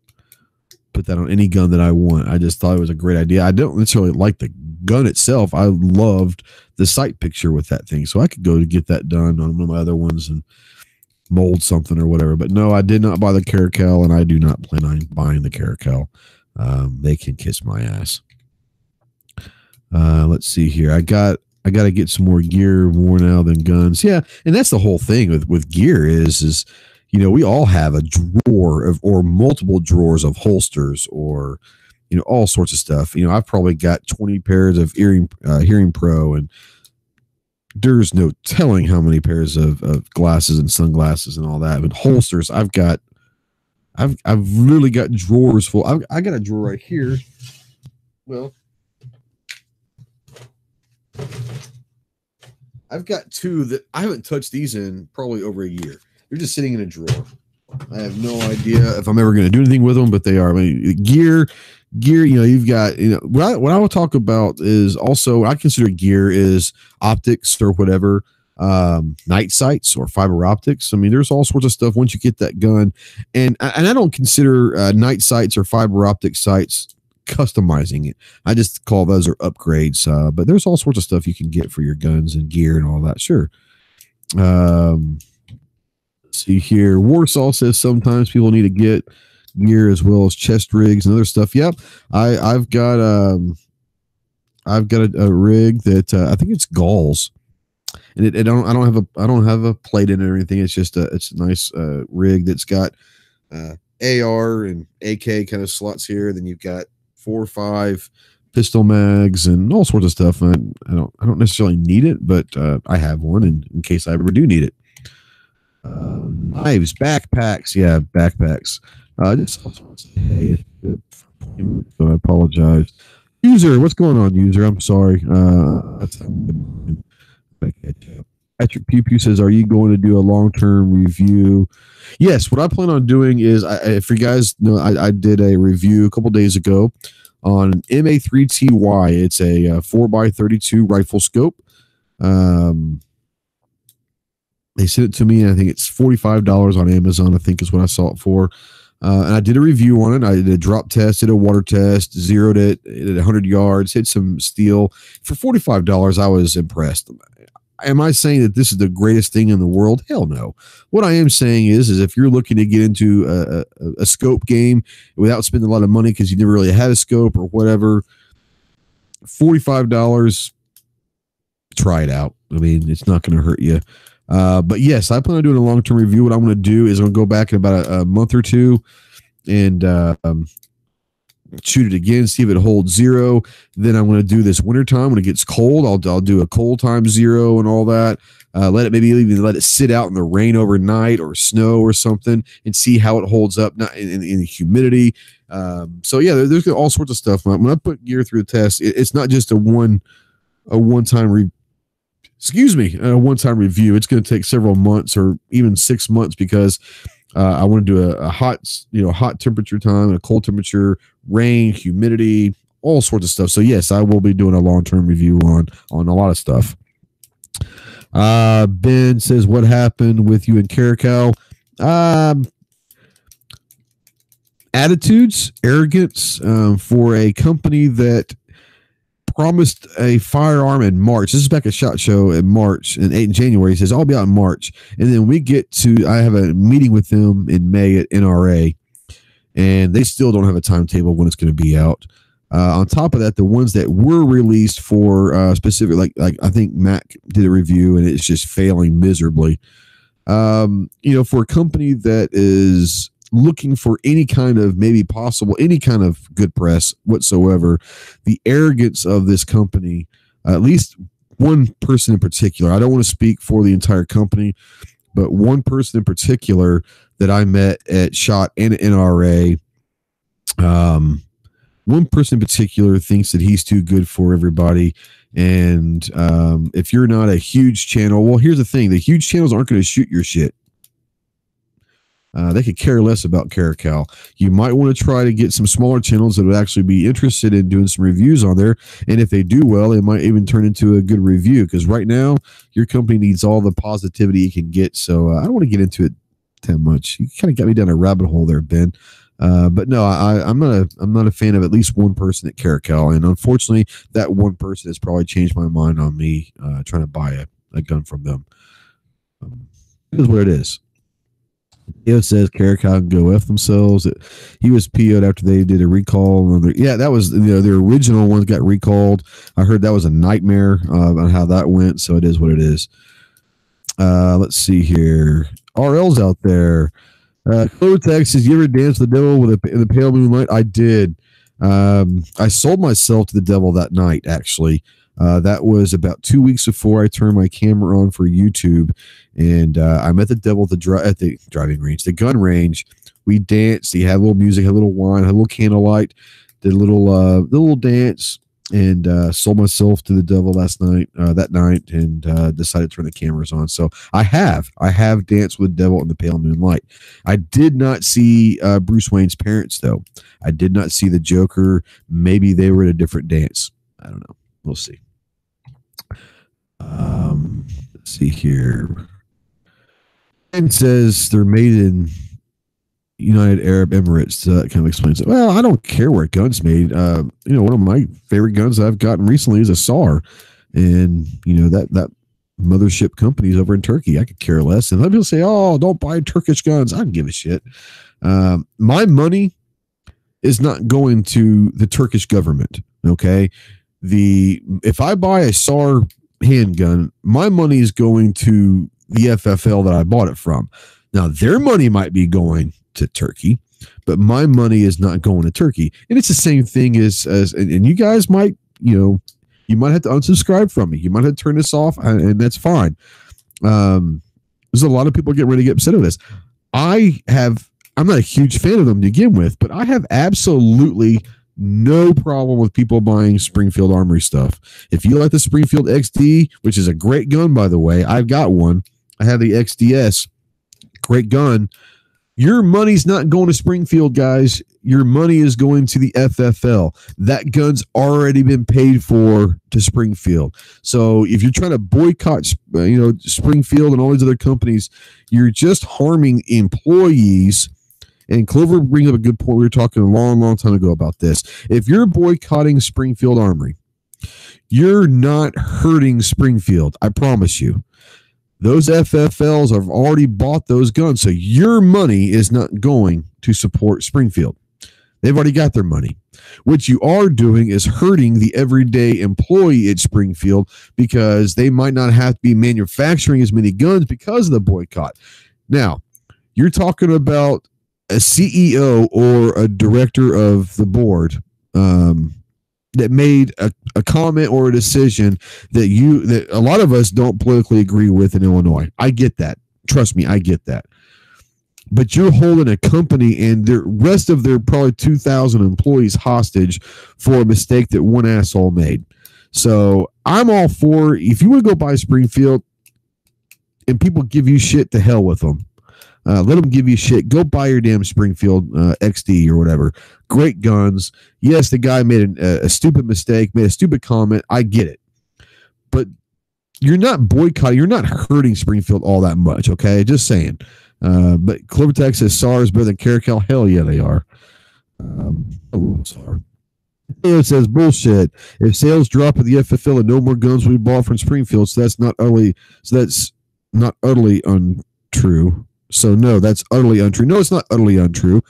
put that on any gun that I want. I just thought it was a great idea. I don't necessarily like the gun itself. I loved the sight picture with that thing. So I could go to get that done on one of my other ones and mold something or whatever. But no, I did not buy the Caracal, and I do not plan on buying the Caracal. They can kiss my ass. Let's see here. I got to get some more gear more now than guns. Yeah, and that's the whole thing with gear is we all have a drawer or multiple drawers of holsters or all sorts of stuff. I've probably got 20 pairs of Hearing Pro, and there's no telling how many pairs of glasses and sunglasses and all that. But holsters, I've really got drawers full. I got a drawer right here. Well, I've got two that I haven't touched these in probably over a year. They're just sitting in a drawer. I have no idea if I'm ever going to do anything with them, but they are. I mean, gear. You've got what I will talk about is also I consider gear is optics or whatever. Night sights or fiber optics. I mean, there's all sorts of stuff once you get that gun, and I don't consider night sights or fiber optic sights customizing it. I just call those are upgrades. But there's all sorts of stuff you can get for your guns and gear and all that. Sure. See here, Warsaw says sometimes people need to get gear as well as chest rigs and other stuff. Yep, I've got a rig that I think it's Gauls, and I don't have a plate in it or anything. It's just it's a nice rig that's got AR and AK kind of slots here. Then you've got 4 or 5 pistol mags and all sorts of stuff. I don't necessarily need it, but I have one in case I ever do need it. Knives, backpacks, yeah, backpacks. So I apologize. User, what's going on, user? I'm sorry. Patrick Pew Pew says, "Are you going to do a long-term review?" Yes. What I plan on doing is, if you guys know, I did a review a couple days ago on MA3TY. It's a 4x32 rifle scope. They sent it to me, and I think it's $45 on Amazon, I think is what I saw it for. And I did a review on it. I did a drop test, did a water test, zeroed it at 100 yards, hit some steel. For $45, I was impressed. Am I saying that this is the greatest thing in the world? Hell no. What I am saying is if you're looking to get into a scope game without spending a lot of money because you never really had a scope or whatever, $45, try it out. I mean, it's not going to hurt you. But yes, I plan on doing a long-term review. What I'm going to do is I'm going to go back in about a month or two and shoot it again, see if it holds 0. Then I'm going to do this wintertime when it gets cold. I'll do a cold time 0 and all that. Let it sit out in the rain overnight or snow or something and see how it holds up in the humidity. So yeah, there's all sorts of stuff. When I put gear through the test, it's not just a one-time review. A one-time review. It's going to take several months or even 6 months because I want to do a hot temperature time and a cold temperature, rain, humidity, all sorts of stuff. So yes, I will be doing a long-term review on a lot of stuff. Ben says, "What happened with you and Caracal?" Attitudes, arrogance for a company that promised a firearm in March. This is back at SHOT Show in March, in January. He says, "I'll be out in March." And then I have a meeting with them in May at NRA, and they still don't have a timetable when it's going to be out. On top of that, the ones that were released for specific, like I think Mac did a review and it's just failing miserably. For a company that is looking for any kind of any kind of good press whatsoever, the arrogance of this company, at least one person in particular, I don't want to speak for the entire company, but one person in particular that I met at SHOT and NRA, one person in particular thinks that he's too good for everybody. And if you're not a huge channel, well, here's the thing. The huge channels aren't going to shoot your shit. They could care less about Caracal. You might want to try to get some smaller channels that would actually be interested in doing some reviews on there. And if they do well, it might even turn into a good review. Because right now, your company needs all the positivity it can get. So I don't want to get into it that much. You kind of got me down a rabbit hole there, Ben. But no, I'm not a fan of at least one person at Caracal. And unfortunately, that one person has probably changed my mind on me trying to buy a gun from them. It is what it is. Theo says Caracal can go F themselves. He was PO'd after they did a recall. Yeah, that was the original ones got recalled. I heard that was a nightmare on how that went. So it is what it is. Let's see here. RL's out there. Clotex says, "You ever dance the devil in the pale moonlight?" I did. I sold myself to the devil that night, actually. That was about 2 weeks before I turned my camera on for YouTube, and I met the devil at the driving range, the gun range. We danced. He had a little music, had a little wine, had a little candlelight, did a little dance, and sold myself to the devil that night, and decided to turn the cameras on. So I have danced with the devil in the pale moonlight. I did not see Bruce Wayne's parents, though. I did not see the Joker. Maybe they were at a different dance. I don't know. We'll see. Let's see here. It says they're made in United Arab Emirates. So that kind of explains it. Well, I don't care where a gun's made. One of my favorite guns I've gotten recently is a SAR, and that mothership companies over in Turkey. I could care less. And people say, oh, don't buy Turkish guns. I don't give a shit. My money is not going to the Turkish government. Okay. If I buy a SAR handgun, my money is going to the FFL that I bought it from. Now, their money might be going to Turkey, but my money is not going to Turkey. And it's the same thing as and you guys might, you might have to unsubscribe from me. You might have to turn this off, and that's fine. There's a lot of people getting ready to get upset with this. I'm not a huge fan of them to begin with, but I have absolutely no problem with people buying Springfield Armory stuff. If you like the Springfield XD, which is a great gun, by the way, I've got one. I have the XDS. Great gun. Your money's not going to Springfield, guys. Your money is going to the FFL. That gun's already been paid for to Springfield. So if you're trying to boycott, Springfield and all these other companies, you're just harming employees. And Clover brings up a good point. We were talking a long, long time ago about this. If you're boycotting Springfield Armory, you're not hurting Springfield. I promise you. Those FFLs have already bought those guns, so your money is not going to support Springfield. They've already got their money. What you are doing is hurting the everyday employee at Springfield because they might not have to be manufacturing as many guns because of the boycott. Now, you're talking about a CEO or a director of the board that made a comment or a decision that a lot of us don't politically agree with in Illinois. I get that. Trust me, I get that. But you're holding a company and the rest of their probably 2,000 employees hostage for a mistake that one asshole made. So I'm all for, if you want to go buy Springfield and people give you shit, to hell with them. Let them give you shit. Go buy your damn Springfield XD or whatever. Great guns. Yes, the guy made a stupid mistake, made a stupid comment. I get it. But you're not boycotting. You're not hurting Springfield all that much, okay? Just saying. But Clovertech says SAR is better than Caracal. Hell yeah, they are. SAR. It says bullshit. If sales drop at the FFL and no more guns will be bought from Springfield, that's not utterly untrue. So no, that's utterly untrue. No, it's not utterly untrue.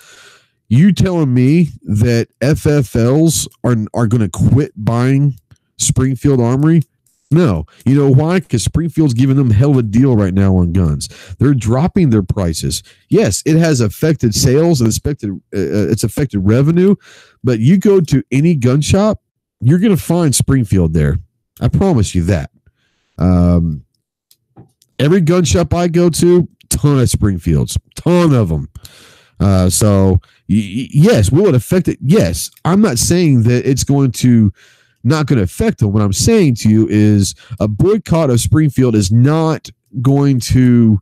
You telling me that FFLs are going to quit buying Springfield Armory? No. You know why? Because Springfield's giving them hell of a deal right now on guns. They're dropping their prices. Yes, it has affected sales and it's affected revenue, but you go to any gun shop, you're going to find Springfield there. I promise you that. Every gun shop I go to, ton of Springfields, ton of them. So yes, will it affect it? Yes. I'm not saying that it's not going to affect them. What I'm saying to you is a boycott of Springfield is not going to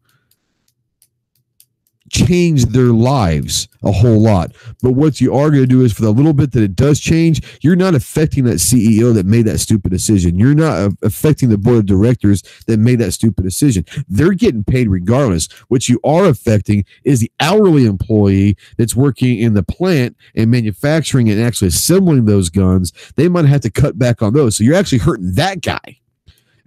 change their lives a whole lot. But what you are going to do is, for the little bit that it does change, you're not affecting that CEO that made that stupid decision. You're not affecting the board of directors that made that stupid decision. They're getting paid regardless. What you are affecting is the hourly employee that's working in the plant and manufacturing and actually assembling those guns. They might have to cut back on those. So you're actually hurting that guy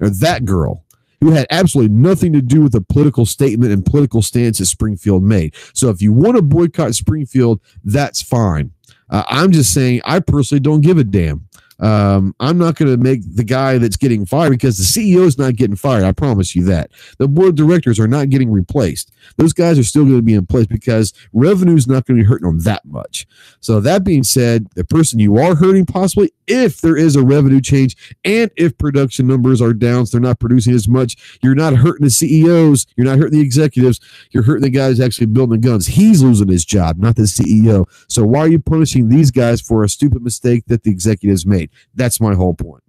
or that girl who had absolutely nothing to do with the political statement and political stance that Springfield made. So if you want to boycott Springfield, that's fine. I'm just saying, I personally don't give a damn. I'm not going to make the guy that's getting fired, because the CEO is not getting fired. I promise you that. The board of directors are not getting replaced. Those guys are still going to be in place because revenue is not going to be hurting them that much. So that being said, the person you are hurting possibly, if there is a revenue change and if production numbers are down, so they're not producing as much, you're not hurting the CEOs, you're not hurting the executives, you're hurting the guys actually building the guns. He's losing his job, not the CEO. So why are you punishing these guys for a stupid mistake that the executives made? That's my whole point.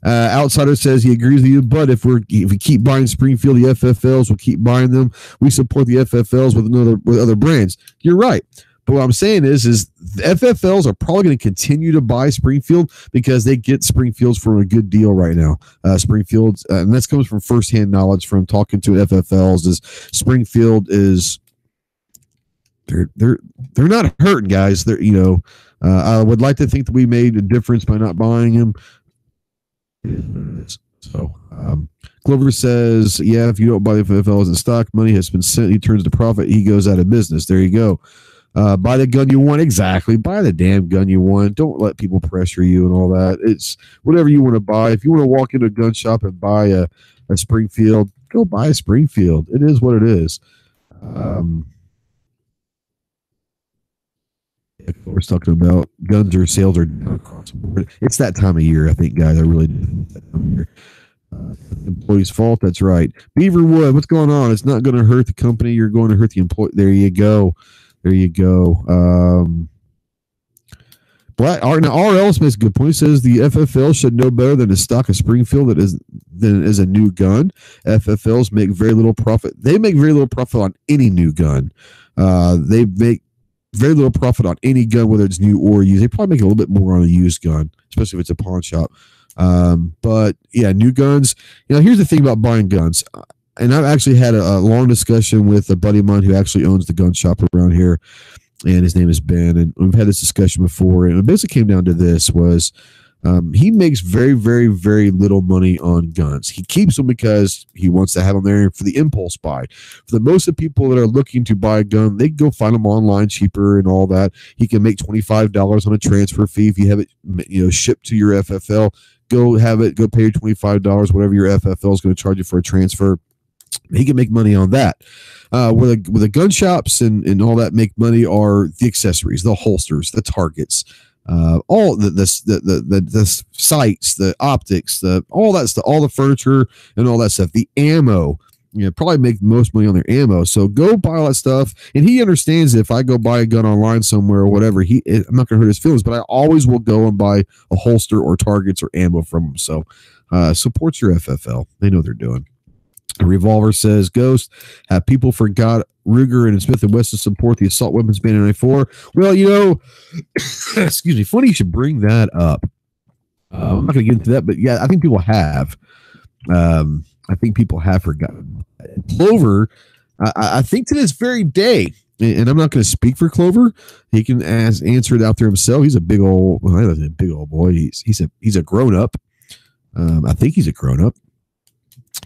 Outsider says he agrees with you, but if we keep buying Springfield, the FFLs will keep buying them. We support the FFLs with other brands. You're right. But what I'm saying is the FFLs are probably going to continue to buy Springfield because they get Springfields for a good deal right now. Springfields, and that comes from firsthand knowledge from talking to FFLs, is Springfield is they're not hurting, guys. They're, I would like to think that we made a difference by not buying him. So Clover says, yeah, if you don't buy the FFLs in stock, money has been sent. He turns to profit. He goes out of business. There you go. Buy the gun you want. Exactly. Buy the damn gun you want. Don't let people pressure you and all that. It's whatever you want to buy. If you want to walk into a gun shop and buy a Springfield, go buy a Springfield. It is what it is. We're talking about guns or sales are down across the board. It's that time of year, I think, guys. I really do. Employee's fault. That's right. Beaverwood, what's going on? It's not going to hurt the company. You're going to hurt the employee. There you go. There you go. RL makes a good point. He says the FFL should know better than to stock a Springfield than is a new gun. FFLs make very little profit. They make very little profit on any new gun. They make very little profit on any gun, whether it's new or used. They probably make a little bit more on a used gun, especially if it's a pawn shop. But yeah, new guns. Here's the thing about buying guns. And I've actually had a long discussion with a buddy of mine who actually owns the gun shop around here, and his name is Ben. And we've had this discussion before, and it basically came down to this: was he makes very, very, very little money on guns. He keeps them because he wants to have them there for the impulse buy. For the most of the people that are looking to buy a gun, they go find them online cheaper and all that. He can make $25 on a transfer fee if you have it, shipped to your FFL. Go have it. Go pay your $25, whatever your FFL is going to charge you for a transfer. He can make money on that. Where the gun shops and all that make money are the accessories, the holsters, the targets, all the sights, the optics, all that stuff, all the furniture and all that stuff. The ammo, probably make most money on their ammo. So go buy all that stuff. And he understands that if I go buy a gun online somewhere or whatever, I'm not going to hurt his feelings, but I always will go and buy a holster or targets or ammo from him. So support your FFL. They know what they're doing. A Revolver says, Ghost, have people forgot Ruger and Smith & Wesson support the assault weapons ban in 94? Well, excuse me, funny you should bring that up. I'm not going to get into that, but yeah, I think people have. I think people have forgotten. Clover, I think to this very day, and I'm not going to speak for Clover. He can answer it out there himself. He's a big old boy. He's a grown up. I think he's a grown up.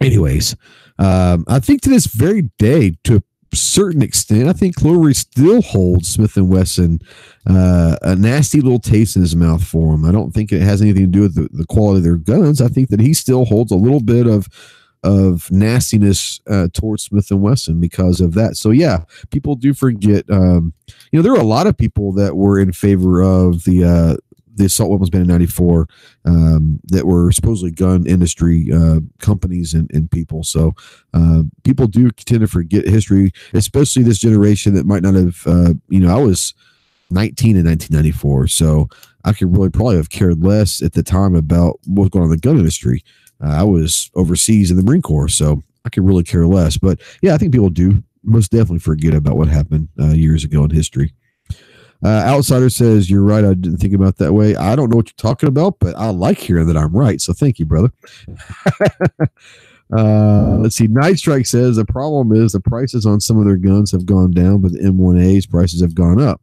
Anyways, I think to this very day, to a certain extent, I think Clover still holds Smith & Wesson a nasty little taste in his mouth for him. I don't think it has anything to do with the quality of their guns. I think that he still holds a little bit of nastiness towards Smith & Wesson because of that. So yeah, people do forget. There were a lot of people that were in favor of the assault weapons ban in 94 that were supposedly gun industry companies and people. So people do tend to forget history, especially this generation that might not have, I was 19 in 1994. So I could really probably have cared less at the time about what was going on in the gun industry. I was overseas in the Marine Corps, so I could really care less. But yeah, I think people do most definitely forget about what happened years ago in history. Outsider says, you're right. I didn't think about it that way. I don't know what you're talking about, but I like hearing that I'm right. So thank you, brother. Let's see. Night Strike says the problem is the prices on some of their guns have gone down, but the M1A's prices have gone up.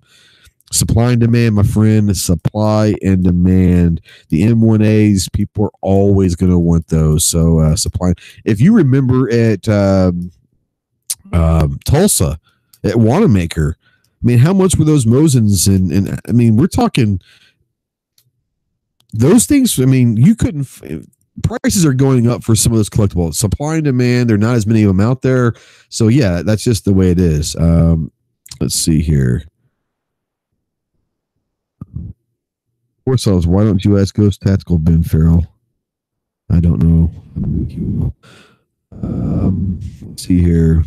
Supply and demand, my friend. Supply and demand. The M1A's, people are always going to want those. So supply. If you remember at Tulsa, at Wanamaker, I mean, how much were those Mosins? And I mean, we're talking those things. I mean, you couldn't. Prices are going up for some of those collectibles. Supply and demand. There are not as many of them out there. So yeah, that's just the way it is. Let's see here. Ourselves. Why don't you ask Ghost Tactical Ben Farrell? I don't know. Let's see here.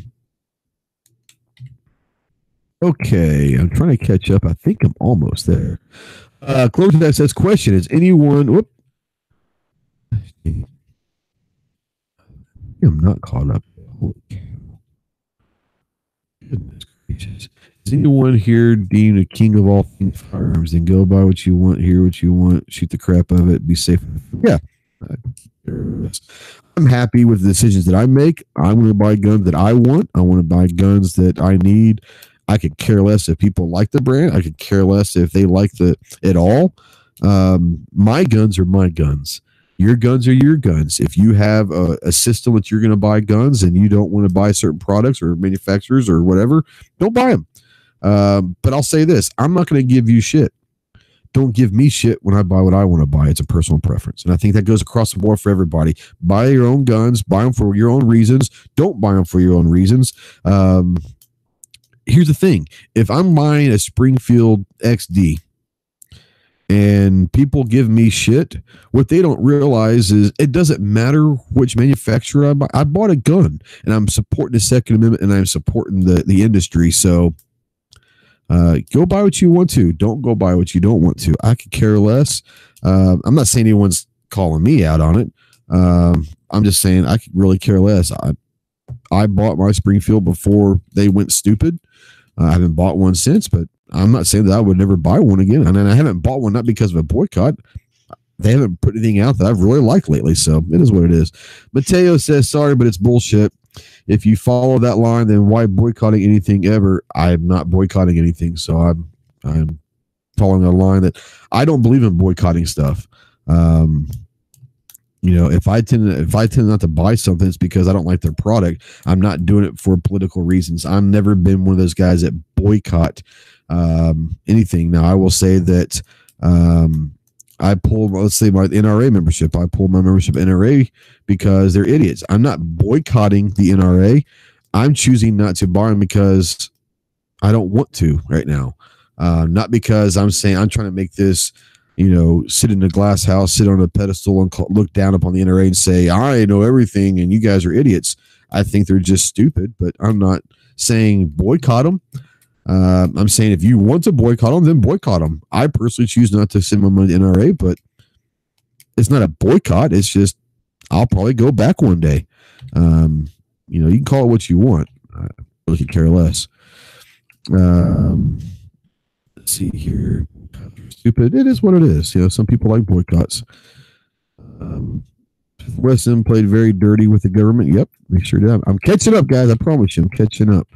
Okay, I'm trying to catch up. I think I'm almost there. Close that says, question, is anyone... Whoop. I'm not caught up. Holy cow. Goodness gracious. Is anyone here deemed a king of all things firearms? Then go buy what you want, hear what you want, shoot the crap of it, be safe. Yeah. I'm happy with the decisions that I make. I'm going to buy guns that I want. I want to buy guns that I need. I could care less if people like the brand. I could care less if they like it all. My guns are my guns. Your guns are your guns. If you have a system that you're going to buy guns and you don't want to buy certain products or manufacturers or whatever, don't buy them. But I'll say this, I'm not going to give you shit. Don't give me shit when I buy what I want to buy. It's a personal preference. And I think that goes across the board for everybody. Buy your own guns, buy them for your own reasons. Don't buy them for your own reasons. Here's the thing. If I'm buying a Springfield XD and people give me shit, what they don't realize is it doesn't matter which manufacturer I buy. I bought a gun and I'm supporting the Second Amendment and I'm supporting the industry. So go buy what you want to. Don't go buy what you don't want to. I could care less. I'm not saying anyone's calling me out on it. I'm just saying I could really care less. I bought my Springfield before they went stupid. I haven't bought one since, but I'm not saying that I would never buy one again. And I haven't bought one not because of a boycott. They haven't put anything out that I've really liked lately, so it is what it is. Mateo says, sorry, but it's bullshit. If you follow that line, then why boycotting anything ever? I'm not boycotting anything, so I'm following a line that I don't believe in boycotting stuff. You know, if I tend not to buy something, it's because I don't like their product. I'm not doing it for political reasons. I've never been one of those guys that boycott anything. Now, I will say that I pulled, let's say, my NRA membership. I pulled my membership NRA because they're idiots. I'm not boycotting the NRA. I'm choosing not to buy them because I don't want to right now. Not because I'm saying I'm trying to make this, you know, sit in a glass house, sit on a pedestal and look down upon the NRA and say, I know everything and you guys are idiots. I think they're just stupid, but I'm not saying boycott them. I'm saying if you want to boycott them, then boycott them. I personally choose not to send my money to NRA, but it's not a boycott. It's just I'll probably go back one day. You know, you can call it what you want. I really could care less. Let's see here. Stupid. It is what it is. You know, some people like boycotts. Weston played very dirty with the government. Yep, we sure did. I'm catching up, guys. I promise you, I'm catching up.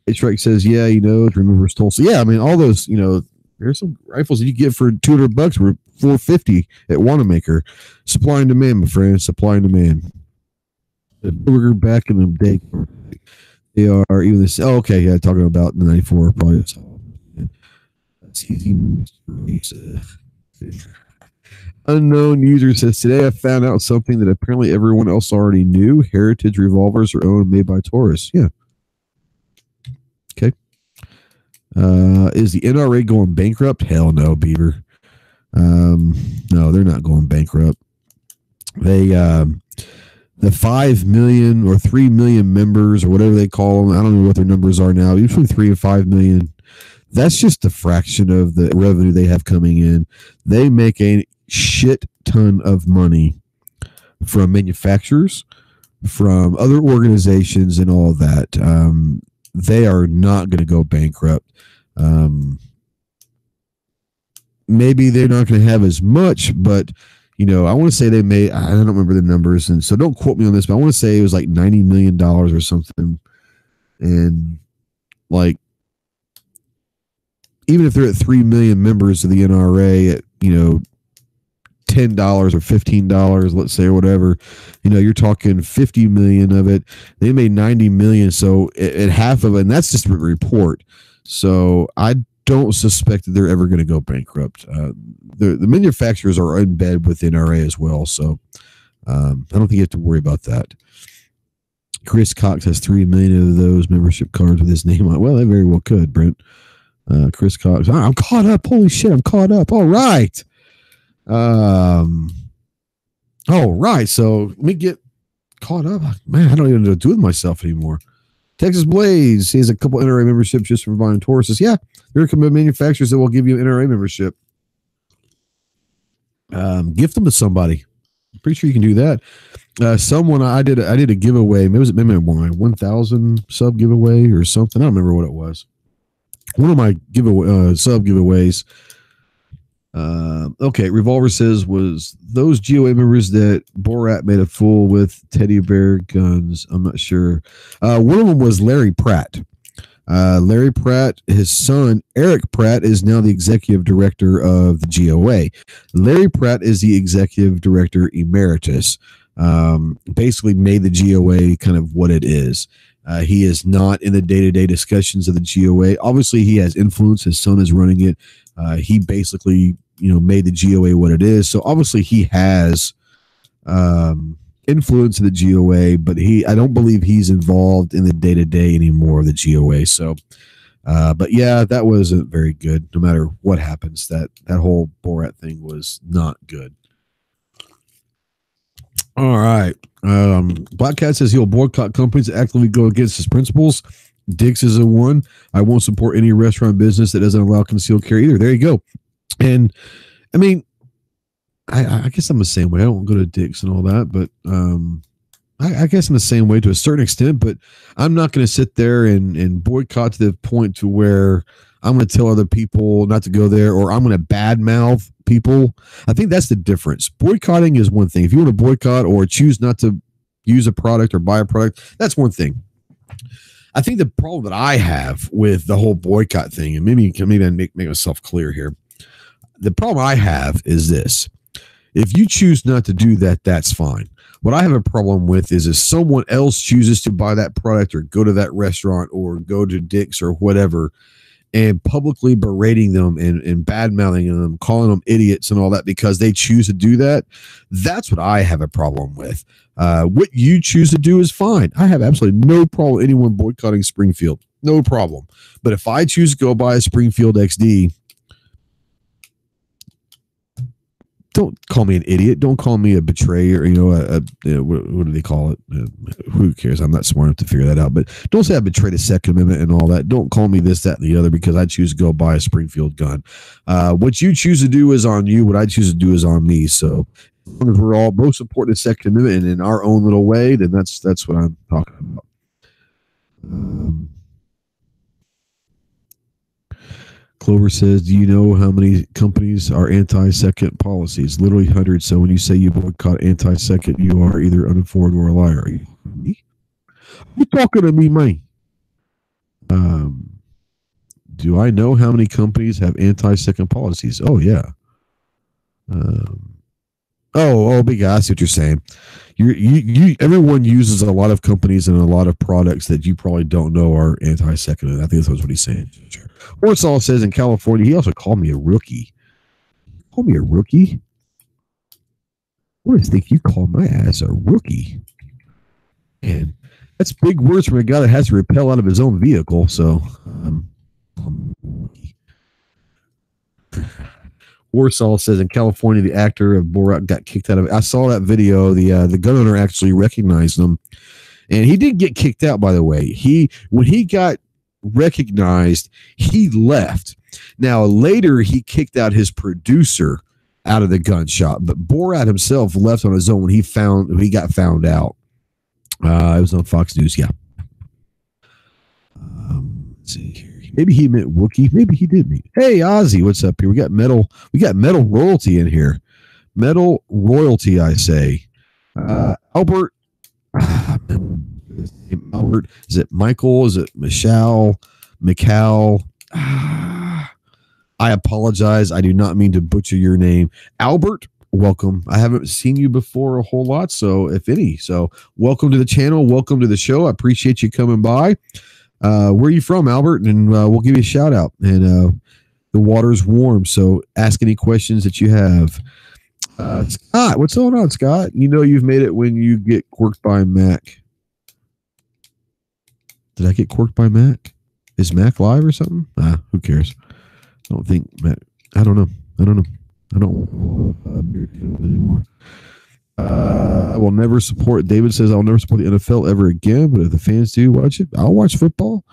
H-Strike says, yeah, you know, remember Tulsa. Yeah, I mean, all those, you know, there's some rifles that you get for $200 were $450 at Wanamaker. Supply and demand, my friend. Supply and demand. The burger back in the day, they are even this. Oh, okay, yeah, talking about the 94 probably. That's easy. Unknown user says, today I found out something that apparently everyone else already knew. Heritage revolvers are owned and made by Taurus. Yeah. Okay. Is the NRA going bankrupt? Hell no, Beaver. No, they're not going bankrupt. They, the 5 million or 3 million members or whatever they call them, I don't know what their numbers are now, usually 3 and 5 million. That's just a fraction of the revenue they have coming in. They make a shit ton of money from manufacturers, from other organizations and all that. They are not going to go bankrupt. Maybe they're not going to have as much, but you know, I want to say they made, I don't remember the numbers, and so don't quote me on this, but I want to say it was like $90 million or something. And like, even if they're at 3 million members of the NRA at, you know, $10 or $15, let's say, or whatever, you know, you're talking 50 million of it. They made 90 million. So at half of it, and that's just a report. So I don't suspect that they're ever going to go bankrupt. The manufacturers are in bed with NRA as well. So I don't think you have to worry about that. Chris Cox has 3 million of those membership cards with his name on it. Well, that very well could, Brent. Chris Cox. I'm caught up. Holy shit, I'm caught up. All right. All right. So let me get caught up. Man, I don't even know what to do with myself anymore. Texas Blaze. He has a couple NRA memberships just from buying Tauruses. Yeah, there are manufacturers that will give you an NRA membership. Gift them to somebody. I'm pretty sure you can do that. Someone I did a giveaway. Maybe it was maybe 1,000 sub giveaway or something. I don't remember what it was. One of my sub giveaways. Okay, Revolver says, was those GOA members that Borat made a fool with teddy bear guns? I'm not sure. One of them was Larry Pratt. Larry Pratt, his son, Eric Pratt, is now the executive director of the GOA. Larry Pratt is the executive director emeritus. Basically made the GOA kind of what it is. He is not in the day-to-day discussions of the GOA. Obviously, he has influence. His son is running it. He basically, made the GOA what it is. So obviously, he has influence in the GOA, but I don't believe he's involved in the day-to-day anymore of the GOA. So, but yeah, that wasn't very good. No matter what happens, that whole Borat thing was not good. All right. Black Cat says he'll boycott companies that actively go against his principles. Dix is a one. I won't support any restaurant business that doesn't allow concealed carry either. There you go. And I mean, I guess I'm the same way. I don't go to Dick's and all that, but I guess I'm the same way to a certain extent, but I'm not going to sit there and boycott to the point to where I'm going to tell other people not to go there, or I'm going to badmouth people. I think that's the difference. Boycotting is one thing. If you want to boycott or choose not to use a product or buy a product, that's one thing. I think the problem that I have with the whole boycott thing, and maybe I make myself clear here. The problem I have is this. If you choose not to do that, that's fine. What I have a problem with is if someone else chooses to buy that product or go to that restaurant or go to Dick's or whatever, and publicly berating them and bad-mouthing them, calling them idiots and all that because they choose to do that, that's what I have a problem with. What you choose to do is fine. I have absolutely no problem with anyone boycotting Springfield. No problem. But if I choose to go buy a Springfield XD, don't call me an idiot. Don't call me a betrayer. What do they call it? Who cares? I'm not smart enough to figure that out. But don't say I betrayed the Second Amendment and all that. Don't call me this, that, and the other because I choose to go buy a Springfield gun. What you choose to do is on you. What I choose to do is on me. So as long as we're all both supporting the Second Amendment and in our own little way, then that's what I'm talking about. Clover says, do you know how many companies are anti-second policies? Literally hundreds. So when you say you boycott anti-second, you are either uninformed or a liar. Are you me? You talking to me, man? Do I know how many companies have anti-second policies? Oh, yeah. Big guy, I see what you're saying. Everyone uses a lot of companies and a lot of products that you probably don't know are anti-second. I think that's what he's saying. Sure. Warsaw says in California, he also called me a rookie. Call me a rookie? What do you think you called my ass a rookie? Man, that's big words from a guy that has to rappel out of his own vehicle. So, Warsaw says in California, the actor of Borat got kicked out of it. I saw that video. The gun owner actually recognized him, and he did get kicked out. By the way, when he got recognized, he left. Now later, he kicked out his producer out of the gun shop, but Borat himself left on his own when he got found out. It was on Fox News. Yeah. Let's see here. Maybe he meant Wookiee. Maybe he did mean. Hey, Ozzy, what's up here? We got metal royalty in here. Metal royalty, I say. Albert. Albert. Is it Michael? Is it Michelle? Mikal? I apologize. I do not mean to butcher your name. Albert, welcome. I haven't seen you before a whole lot, so if any. So welcome to the channel. Welcome to the show. I appreciate you coming by. Where are you from, Albert? And we'll give you a shout out. And the water's warm, so ask any questions that you have. Scott, what's going on, Scott? You know you've made it when you get quirked by Mac. Did I get quirked by Mac? Is Mac live or something? Who cares? I don't think Mac. I don't know. I don't anymore. I will never support. David says I'll never support the NFL ever again, but if the fans do watch it, I'll watch football.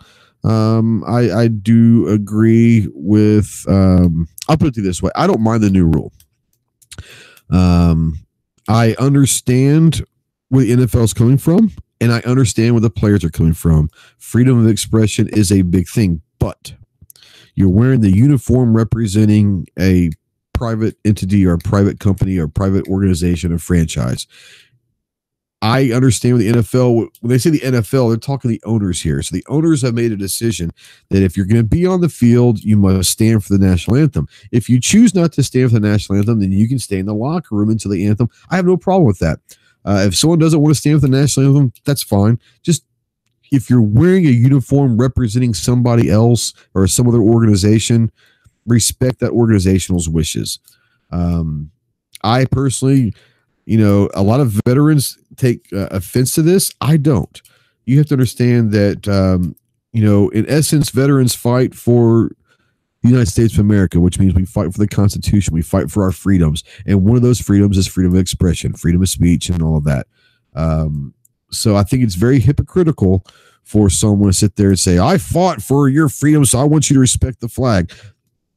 I do agree with. I'll put it this way: I don't mind the new rule. I understand where the NFL is coming from, and I understand where the players are coming from. Freedom of expression is a big thing, but you're wearing the uniform representing a private entity or a private company or private organization or franchise. I understand the NFL, when they say the NFL, they're talking the owners here. So the owners have made a decision that if you're going to be on the field, you must stand for the national anthem. If you choose not to stand for the national anthem, then you can stay in the locker room until the anthem. I have no problem with that. If someone doesn't want to stand for the national anthem, that's fine. Just if you're wearing a uniform representing somebody else or some other organization, respect that organization's wishes. I personally, a lot of veterans take offense to this. I don't. You have to understand that, in essence, veterans fight for the United States of America, which means we fight for the Constitution. We fight for our freedoms. And one of those freedoms is freedom of expression, freedom of speech, and all of that. So I think it's very hypocritical for someone to sit there and say, I fought for your freedom, so I want you to respect the flag.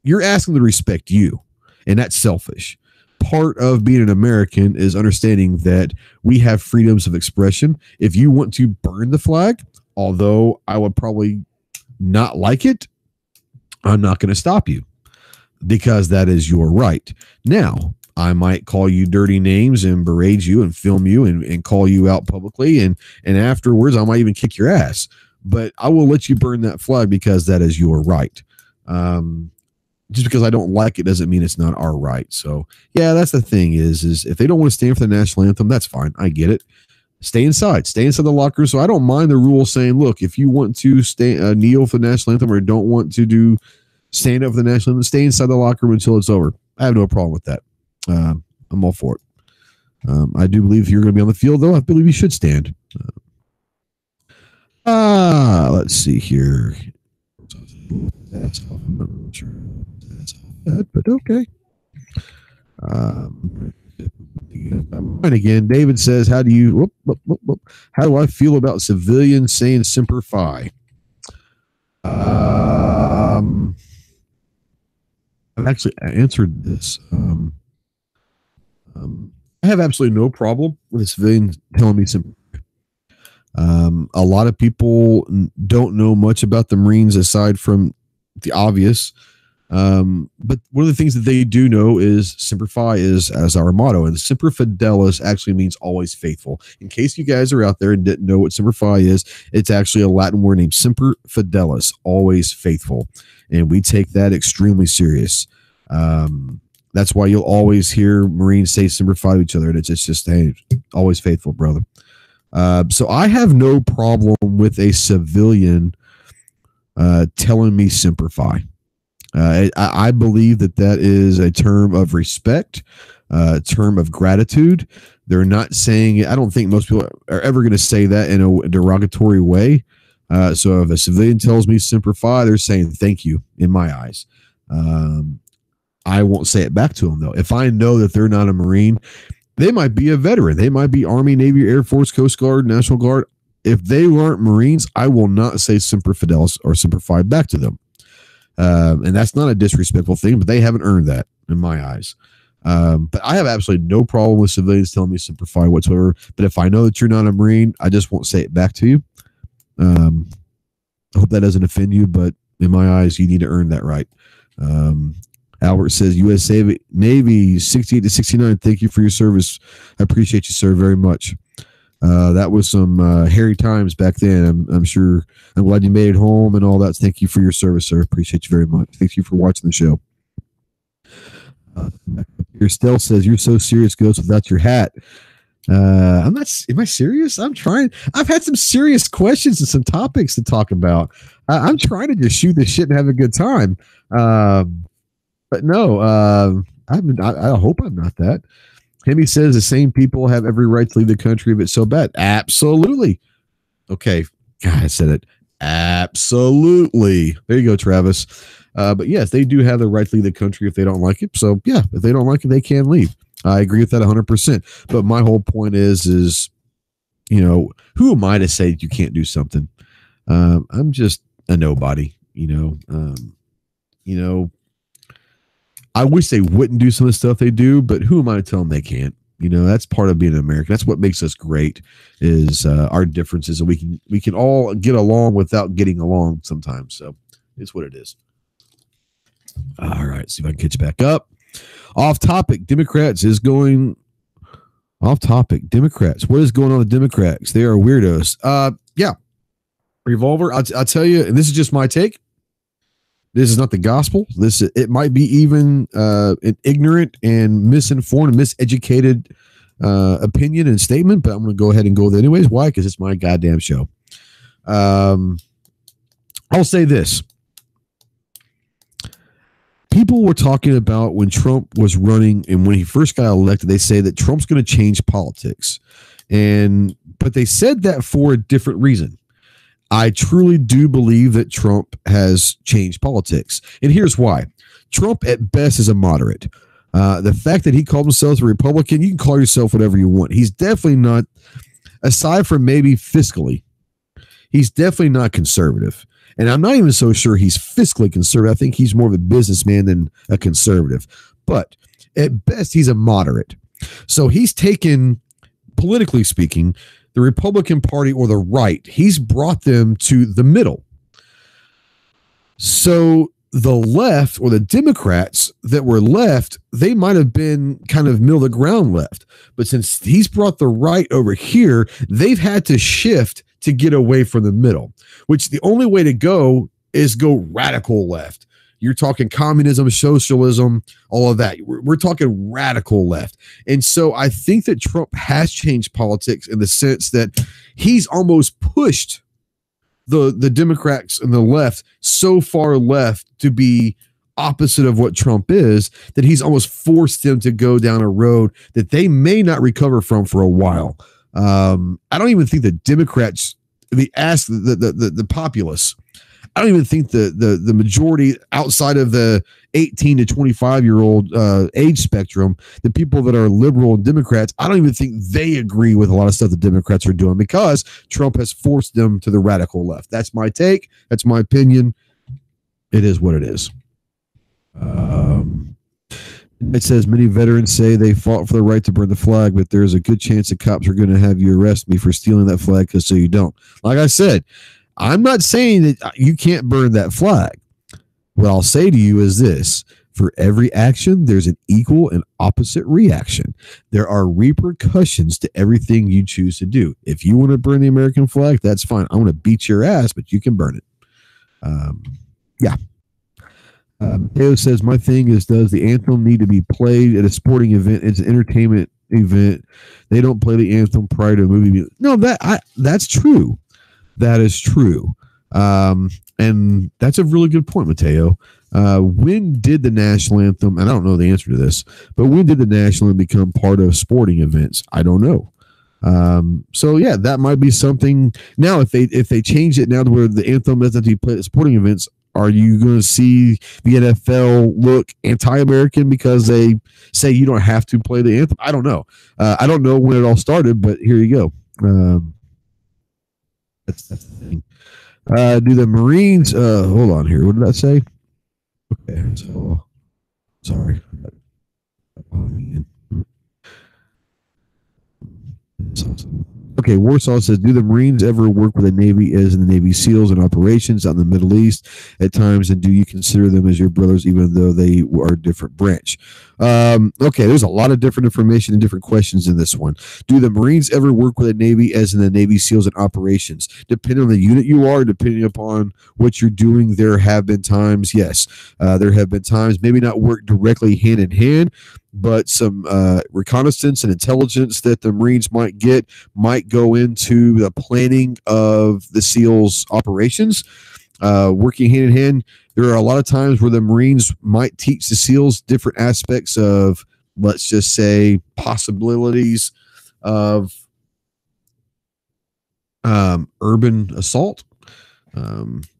You're asking them to respect you, and that's selfish. Part of being an American is understanding that we have freedoms of expression. If you want to burn the flag, although I would probably not like it, I'm not going to stop you because that is your right. Now, I might call you dirty names and berate you and film you and call you out publicly. And afterwards, I might even kick your ass. But I will let you burn that flag because that is your right. Just because I don't like it doesn't mean it's not our right. So, yeah, that's the thing is if they don't want to stand for the national anthem, that's fine. I get it. Stay inside the locker room. So I don't mind the rule saying, look, if you want to stay kneel for the national anthem or don't want to stand up for the national anthem, stay inside the locker room until it's over. I have no problem with that. I'm all for it. I do believe if you're going to be on the field, though, I believe you should stand. Let's see here. That's but okay. And again, David says, how do I feel about civilians saying Semper Fi? I've actually answered this. I have absolutely no problem with a civilian telling me Semper Fi. A lot of people don't know much about the Marines aside from the obvious. But one of the things that they do know is Semper Fi is as our motto, and Semper Fidelis actually means always faithful. In case you guys are out there and didn't know what Semper Fi is, it's actually a Latin word named Semper Fidelis, always faithful. And we take that extremely serious. That's why you'll always hear Marines say Semper Fi to each other. And it's just, hey, always faithful, brother. So I have no problem with a civilian telling me Semper Fi. I believe that is a term of respect, a term of gratitude. They're not saying it. I don't think most people are ever going to say that in a derogatory way. So if a civilian tells me Semper Fi, they're saying thank you in my eyes. I won't say it back to them, though. If I know that they're not a Marine, they might be a veteran. They might be Army, Navy, Air Force, Coast Guard, National Guard. If they aren't Marines, I will not say Semper Fidelis or Semper Fi back to them. And that's not a disrespectful thing, but they haven't earned that in my eyes. But I have absolutely no problem with civilians telling me Semper Fi whatsoever. But if I know that you're not a Marine, I just won't say it back to you. I hope that doesn't offend you, but in my eyes, you need to earn that right. Albert says, U.S. Navy 68 to 69. Thank you for your service. I appreciate you, sir, very much. That was some hairy times back then. I'm sure. I'm glad you made it home and all that. Thank you for your service, sir. Appreciate you very much. Thank you for watching the show. Your Stell says, you're so serious, Ghost, without your hat. I'm not. Am I serious? I'm trying. I've had some serious questions and some topics to talk about. I'm trying to just shoot this shit and have a good time. But no, I hope I'm not that. Hemi says the same people have every right to leave the country if it's so bad. Absolutely. Okay. God, I said it. Absolutely. There you go, Travis. But yes, they do have the right to leave the country if they don't like it. So yeah, if they don't like it, they can leave. I agree with that 100%. But my whole point is, who am I to say you can't do something? I'm just a nobody, I wish they wouldn't do some of the stuff they do, but who am I to tell them they can't? That's part of being an American. That's what makes us great is our differences, and we can all get along without getting along sometimes. So it's what it is. All right, see if I can catch back up. Off topic, Democrats is going Off topic. Democrats. What is going on with Democrats? They are weirdos. Yeah. Revolver. I'll tell you, and this is just my take. This is not the gospel. It might be even an ignorant and misinformed, miseducated opinion and statement, but I'm going to go ahead and go with it anyways. Why? Because it's my goddamn show. I'll say this. People were talking about when Trump was running and when he first got elected, they say that Trump's going to change politics. But they said that for a different reason. I truly do believe that Trump has changed politics. And here's why. Trump at best is a moderate. The fact that he called himself a Republican, you can call yourself whatever you want. He's definitely not, aside from maybe fiscally, he's definitely not conservative. And I'm not even so sure he's fiscally conservative. I think he's more of a businessman than a conservative. But at best, he's a moderate. So he's taken, politically speaking, the Republican Party or the right, he's brought them to the middle. So the left or the Democrats that were left, they might have been kind of middle of the ground left. But since he's brought the right over here, they've had to shift to get away from the middle, which the only way to go is go radical left. You're talking communism, socialism, all of that. We're talking radical left. And so I think that Trump has changed politics in the sense that he's almost pushed the Democrats and the left so far left to be opposite of what Trump is that he's almost forced them to go down a road that they may not recover from for a while. I don't even think the Democrats, the populace, I don't even think the majority outside of the 18 to 25-year-old age spectrum, the people that are liberal and Democrats, I don't even think they agree with a lot of stuff the Democrats are doing because Trump has forced them to the radical left. That's my take. That's my opinion. It is what it is. It says many veterans say they fought for the right to burn the flag, but there's a good chance the cops are going to have you arrest me for stealing that flag because so you don't. Like I said, I'm not saying that you can't burn that flag. What I'll say to you is this. For every action, there's an equal and opposite reaction. There are repercussions to everything you choose to do. If you want to burn the American flag, that's fine. I want to beat your ass, but you can burn it. Yeah. Teo says, my thing is, does the anthem need to be played at a sporting event? It's an entertainment event. They don't play the anthem prior to a movie. No, that's true. That is true. And that's a really good point, Mateo. When did the national anthem, and I don't know the answer to this, but when did the national anthem become part of sporting events? I don't know. So yeah, that might be something. Now, if they change it now to where the anthem doesn't have to be played at sporting events, are you going to see the NFL look anti-American because they say you don't have to play the anthem? I don't know. I don't know when it all started, but here you go. That's the thing. Do the Marines? Hold on here. What did that say? Okay, so sorry. Okay, Warsaw says, do the Marines ever work with the Navy as in the Navy SEALs and operations out in the Middle East at times? And do you consider them as your brothers, even though they are a different branch? Okay, there's a lot of different information and different questions in this one. Do the Marines ever work with the Navy as in the Navy SEALs and operations? Depending on the unit you are, depending upon what you're doing, there have been times, yes. There have been times, maybe not work directly hand in hand, but some reconnaissance and intelligence that the Marines might get might go into the planning of the SEALs operations. Working hand in hand, there are a lot of times where the Marines might teach the SEALs different aspects of, let's just say, possibilities of urban assault,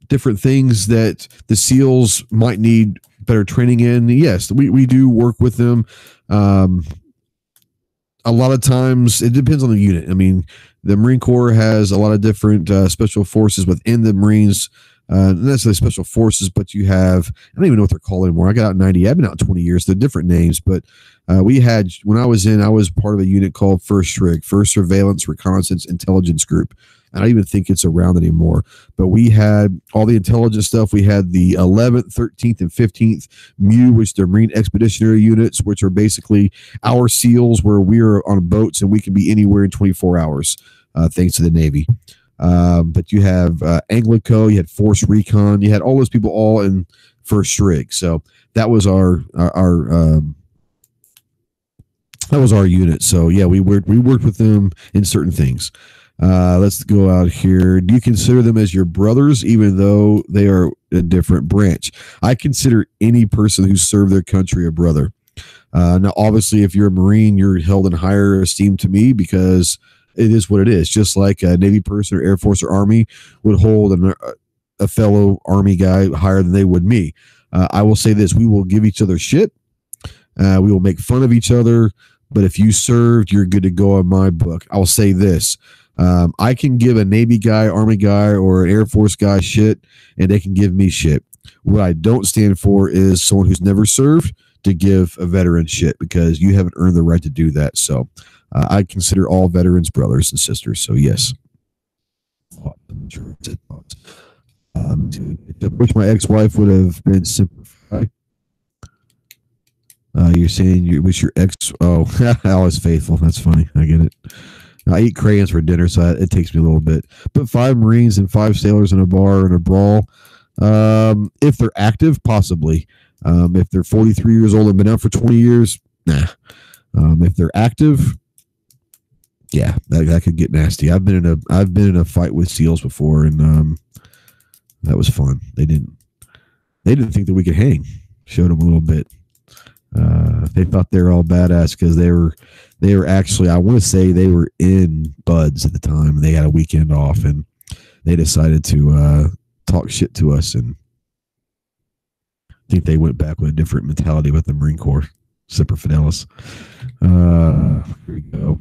different things that the SEALs might need better training in. Yes, we do work with them. A lot of times it depends on the unit. I mean, the Marine Corps has a lot of different special forces within the Marines, not necessarily special forces, but you have, I don't even know what they're called anymore. I got out in 90. I've been out 20 years. They're different names, but we had, when I was part of a unit called First SRIG, First Surveillance Reconnaissance Intelligence Group. I don't even think it's around anymore. But we had all the intelligence stuff. We had the 11th, 13th, and 15th MU, which are Marine Expeditionary Units, which are basically our SEALs, where we're on boats and we can be anywhere in 24 hours, thanks to the Navy. But you have Anglico, you had Force Recon, you had all those people all in first rig. So that was our unit. So yeah, we worked with them in certain things. Let's go out here. Do you consider them as your brothers, even though they are a different branch? I consider any person who served their country a brother. Now, obviously, if you're a Marine, you're held in higher esteem to me because it is what it is. Just like a Navy person or Air Force or Army would hold a fellow Army guy higher than they would me. I will say this: we will give each other shit. We will make fun of each other. But if you served, you're good to go in my book. I will say this. I can give a Navy guy, Army guy, or an Air Force guy shit, and they can give me shit. What I don't stand for is someone who's never served to give a veteran shit, because you haven't earned the right to do that. So I consider all veterans brothers and sisters. So yes. I wish my ex-wife would have been simplified. You're saying you wish your ex... Oh, I was faithful. That's funny. I get it. I eat crayons for dinner, so it takes me a little bit. But 5 Marines and 5 sailors in a bar and a brawl. If they're active, possibly. If they're 43 years old and been out for 20 years, nah. If they're active, yeah, that could get nasty. I've been in a fight with SEALs before, and that was fun. They didn't think that we could hang. Showed them a little bit. They thought they were all badass because they were actually, I want to say they were in Buds at the time, and they had a weekend off, and they decided to talk shit to us, and I think they went back with a different mentality with the Marine Corps. Semper Fidelis. Here we go.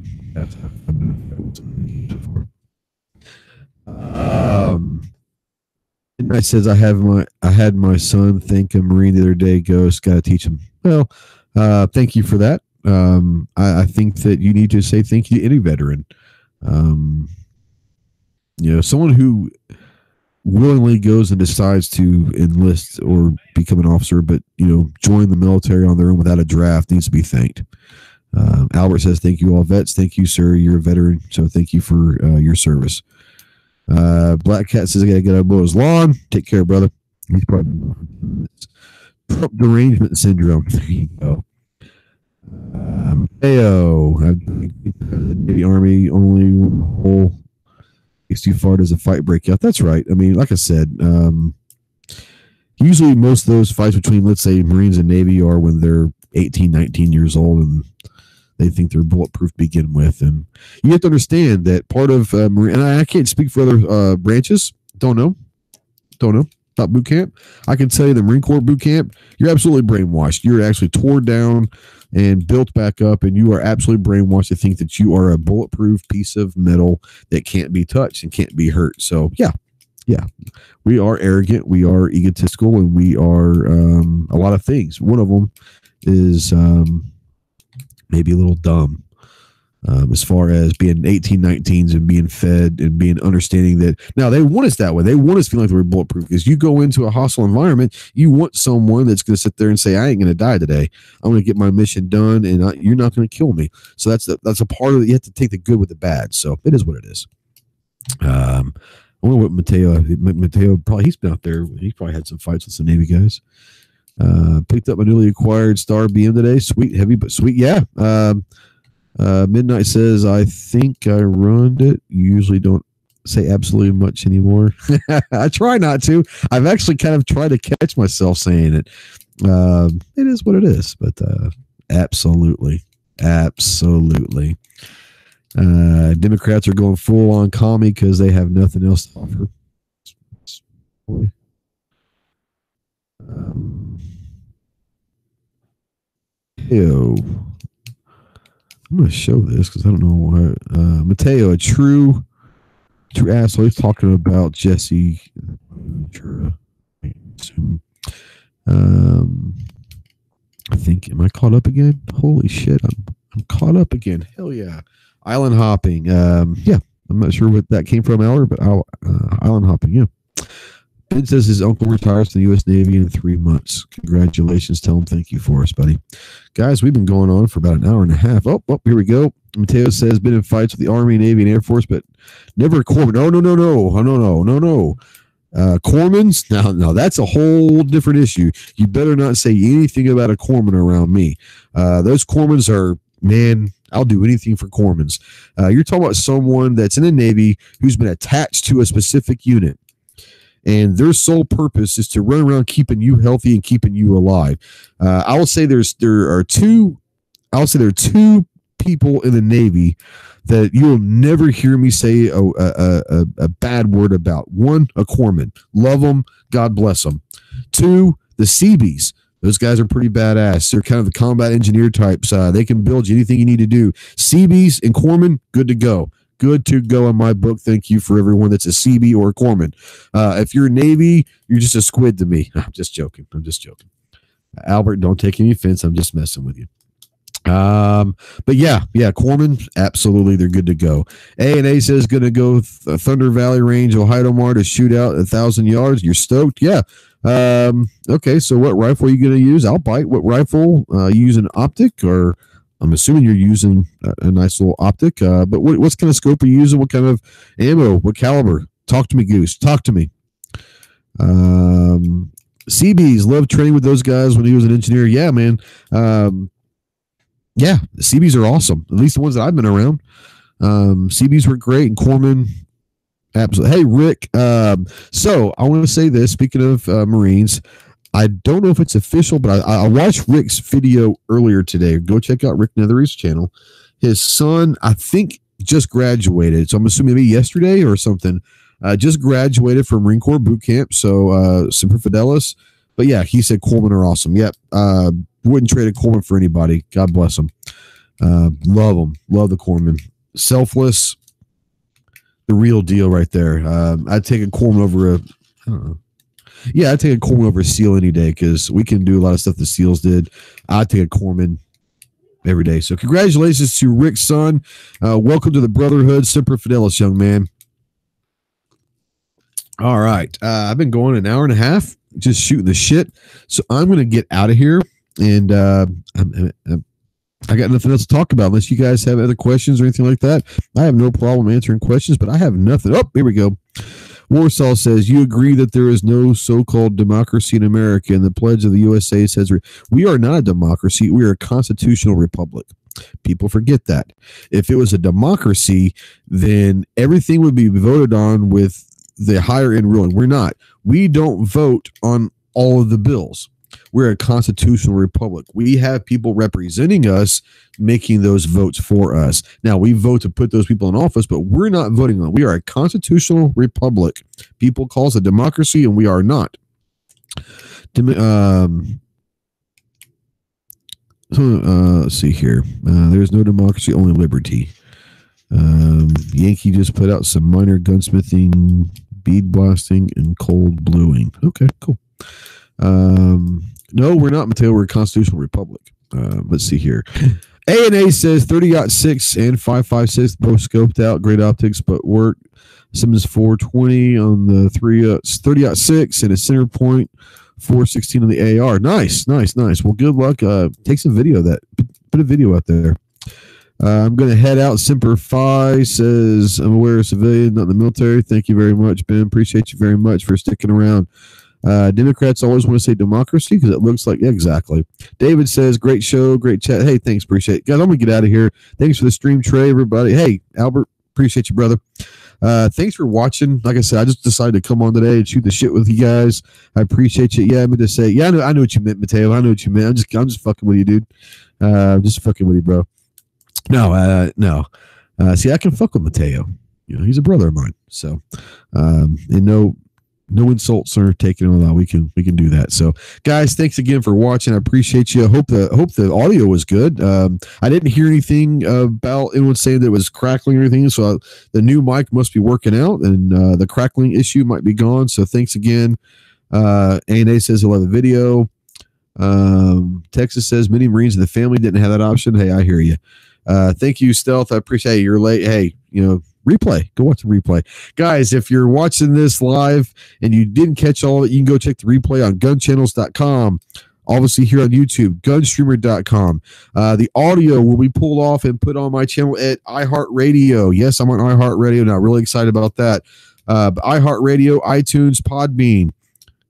Midnight says I had my son thank a Marine the other day. Ghost, gotta teach him. Well, thank you for that. I think that you need to say thank you to any veteran. Someone who willingly goes and decides to enlist or become an officer, but join the military on their own without a draft, needs to be thanked. Albert says, thank you all vets. Thank you, sir. You're a veteran, so thank you for your service. Black Cat says, I gotta get out of Bo's lawn. Take care, brother. He's probably Trump derangement syndrome. There you go. The Navy Army only whole gets too far, does a fight break out? That's right. I mean, like I said, usually most of those fights between, let's say, Marines and Navy are when they're 18, 19 years old and they think they're bulletproof to begin with. And you have to understand that part of Marine, and I can't speak for other branches. Don't know. Not boot camp. I can tell you the Marine Corps boot camp, you're absolutely brainwashed. You're actually torn down and built back up, and you are absolutely brainwashed to think that you are a bulletproof piece of metal that can't be touched and can't be hurt. So yeah, we are arrogant, we are egotistical, and we are a lot of things. One of them is maybe a little dumb. As far as being 18, 19s and being fed and being understanding that now they want us that way. They want us feeling like we're bulletproof, because you go into a hostile environment, you want someone that's going to sit there and say, I ain't going to die today. I'm going to get my mission done, and you're not going to kill me. So that's a part of it. You have to take the good with the bad. So it is what it is. I wonder what Mateo probably, he's been out there. He probably had some fights with some Navy guys. Picked up my newly acquired Star BM today. Sweet, heavy, but sweet. Yeah. Midnight says, I think I ruined it. You usually don't say absolutely much anymore. I try not to. I've actually kind of tried to catch myself saying it. It is what it is, but absolutely. Democrats are going full on commie because they have nothing else to offer. I'm going to show this because I don't know why. Mateo, a true asshole. He's talking about Jesse. I think, am I caught up again? Holy shit, I'm caught up again. Hell yeah. Island hopping. Yeah, I'm not sure what that came from, Albert, but island hopping, yeah. Ben says his uncle retires from the U.S. Navy in 3 months. Congratulations. Tell him thank you for us, buddy. Guys, we've been going on for about an hour and a half. Oh, here we go. Mateo says, been in fights with the Army, Navy, and Air Force, but never a corpsman. No. Corpsmen? Now, that's a whole different issue. You better not say anything about a corpsman around me. Those corpsmen are, man, I'll do anything for corpsmen. You're talking about someone that's in the Navy who's been attached to a specific unit, and their sole purpose is to run around keeping you healthy and keeping you alive. I will say there are two people in the Navy that you'll never hear me say a bad word about. One, a corpsman. Love them. God bless them. Two, the Seabees. Those guys are pretty badass. They're kind of the combat engineer types. They can build you anything you need to do. Seabees and corpsmen, good to go. Good to go in my book. Thank you for everyone that's a Seabee or a corpsman. If you're Navy, you're just a squid to me. I'm just joking. Albert, don't take any offense. I'm just messing with you. But yeah, corpsmen, absolutely, they're good to go. A&A says going to go Thunder Valley Range, Ohio Mar to shoot out 1,000 yards. You're stoked? Yeah. Okay, so what rifle are you going to use? I'll bite. What rifle? You use an optic, or I'm assuming you're using a nice little optic. But what kind of scope are you using? What kind of ammo? What caliber? Talk to me, Goose. Talk to me. CBs, love training with those guys when he was an engineer. Yeah, man. Yeah, the CBs are awesome. At least the ones that I've been around. CBs were great, and corpsmen, absolutely. Hey, Rick. So I want to say this. Speaking of Marines, I don't know if it's official, but I watched Rick's video earlier today. Go check out Rick Nethery's channel. His son, I think, just graduated. So I'm assuming maybe yesterday or something. Just graduated from Marine Corps boot camp. So Semper Fidelis. But yeah, he said corpsmen are awesome. Yep. Wouldn't trade a corpsman for anybody. God bless them. Love them. Love the corpsmen. Selfless. The real deal right there. I'd take a corpsman over I don't know. Yeah, I'd take a corpsman over a SEAL any day because we can do a lot of stuff the SEALs did. I'd take a corpsman every day. So congratulations to Rick's son. Welcome to the Brotherhood. Semper Fidelis, young man. All right. I've been going an hour and a half just shooting the shit. So I'm going to get out of here. And I got nothing else to talk about unless you guys have other questions or anything like that. I have no problem answering questions, but I have nothing. Oh, here we go. Warsaw says, you agree that there is no so-called democracy in America, and the pledge of the USA says we are not a democracy. We are a constitutional republic. People forget that. If it was a democracy, then everything would be voted on with the higher end ruling. We're not. We don't vote on all of the bills. We're a constitutional republic. We have people representing us, making those votes for us. Now, we vote to put those people in office, but we're not voting on it. We are a constitutional republic. People call us a democracy, and we are not. Let's see here. There's no democracy, only liberty. Yankee just put out some minor gunsmithing, bead blasting, and cold bluing. Okay, cool. No, we're not, Mateo. We're a constitutional republic. Let's see here. A&A says 30-06 and 5.56 both scoped out. Great optics, but work. Simmons 420 on the 30-06 and a center point 416 on the AR. Nice. Well, good luck. Take some video of that. Put a video out there. I'm going to head out. Semper Fi says, I'm aware of civilian, not in the military. Thank you very much, Ben. Appreciate you very much for sticking around. Democrats always want to say democracy because it looks like, yeah, exactly. David says, great show, great chat. Hey, thanks, appreciate it. Guys, I'm going to get out of here. Thanks for the stream, Trey, everybody. Hey, Albert, appreciate you, brother. Thanks for watching. Like I said, I just decided to come on today and shoot the shit with you guys. I appreciate you. Yeah, I meant to say, yeah, I know what you meant, Mateo. I know what you meant. I'm just fucking with you, dude. Just fucking with you, bro. No. See, I can fuck with Mateo. You know, he's a brother of mine. So, and no insults are taken on that. We can do that. So, guys, thanks again for watching. I appreciate you. I hope the audio was good. I didn't hear anything about anyone saying that it was crackling or anything. So the new mic must be working out, and the crackling issue might be gone. So thanks again. A&A says he'll have a video. Texas says many Marines in the family didn't have that option. Hey, I hear you. Thank you, Stealth. I appreciate it. You're late. Hey, replay. Go watch the replay. Guys, if you're watching this live and you didn't catch all of it, you can go check the replay on GunChannels.com. Obviously, here on YouTube, GunStreamer.com. The audio will be pulled off and put on my channel at iHeartRadio. Yes, I'm on iHeartRadio now. Really excited about that. iHeartRadio, iTunes, PodBean.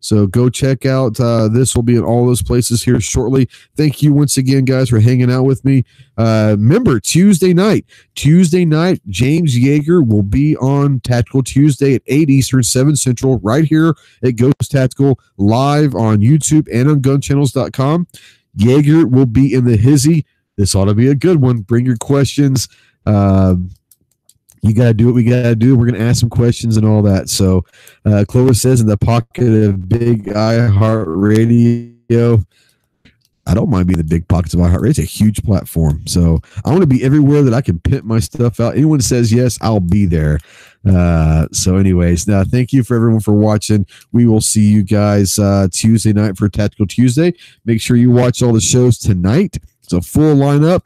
So go check out. This will be in all those places here shortly. Thank you once again, guys, for hanging out with me. Remember, Tuesday night, James Yeager will be on Tactical Tuesday at 8 Eastern, 7 Central, right here at Ghost Tactical, live on YouTube and on GunChannels.com. Yeager will be in the hizzy. This ought to be a good one. Bring your questions. You got to do what we got to do. We're going to ask some questions and all that. So Clover says, in the pocket of big iHeartRadio. I don't mind being the big pockets of iHeartRadio. It's a huge platform. So I want to be everywhere that I can pimp my stuff out. Anyone says yes, I'll be there. So anyways, thank you for everyone for watching. We will see you guys Tuesday night for Tactical Tuesday. Make sure you watch all the shows tonight. It's a full lineup.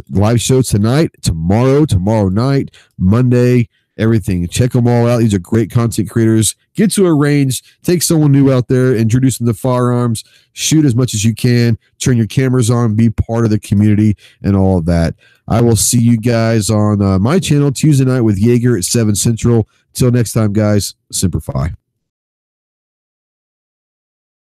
Live show tonight, tomorrow night, Monday, everything. Check them all out. These are great content creators. Get to a range, take someone new out there, introduce them to firearms, shoot as much as you can, turn your cameras on, be part of the community and all of that. I will see you guys on my channel Tuesday night with Yeager at 7 Central. Till next time, guys, Semper Fi.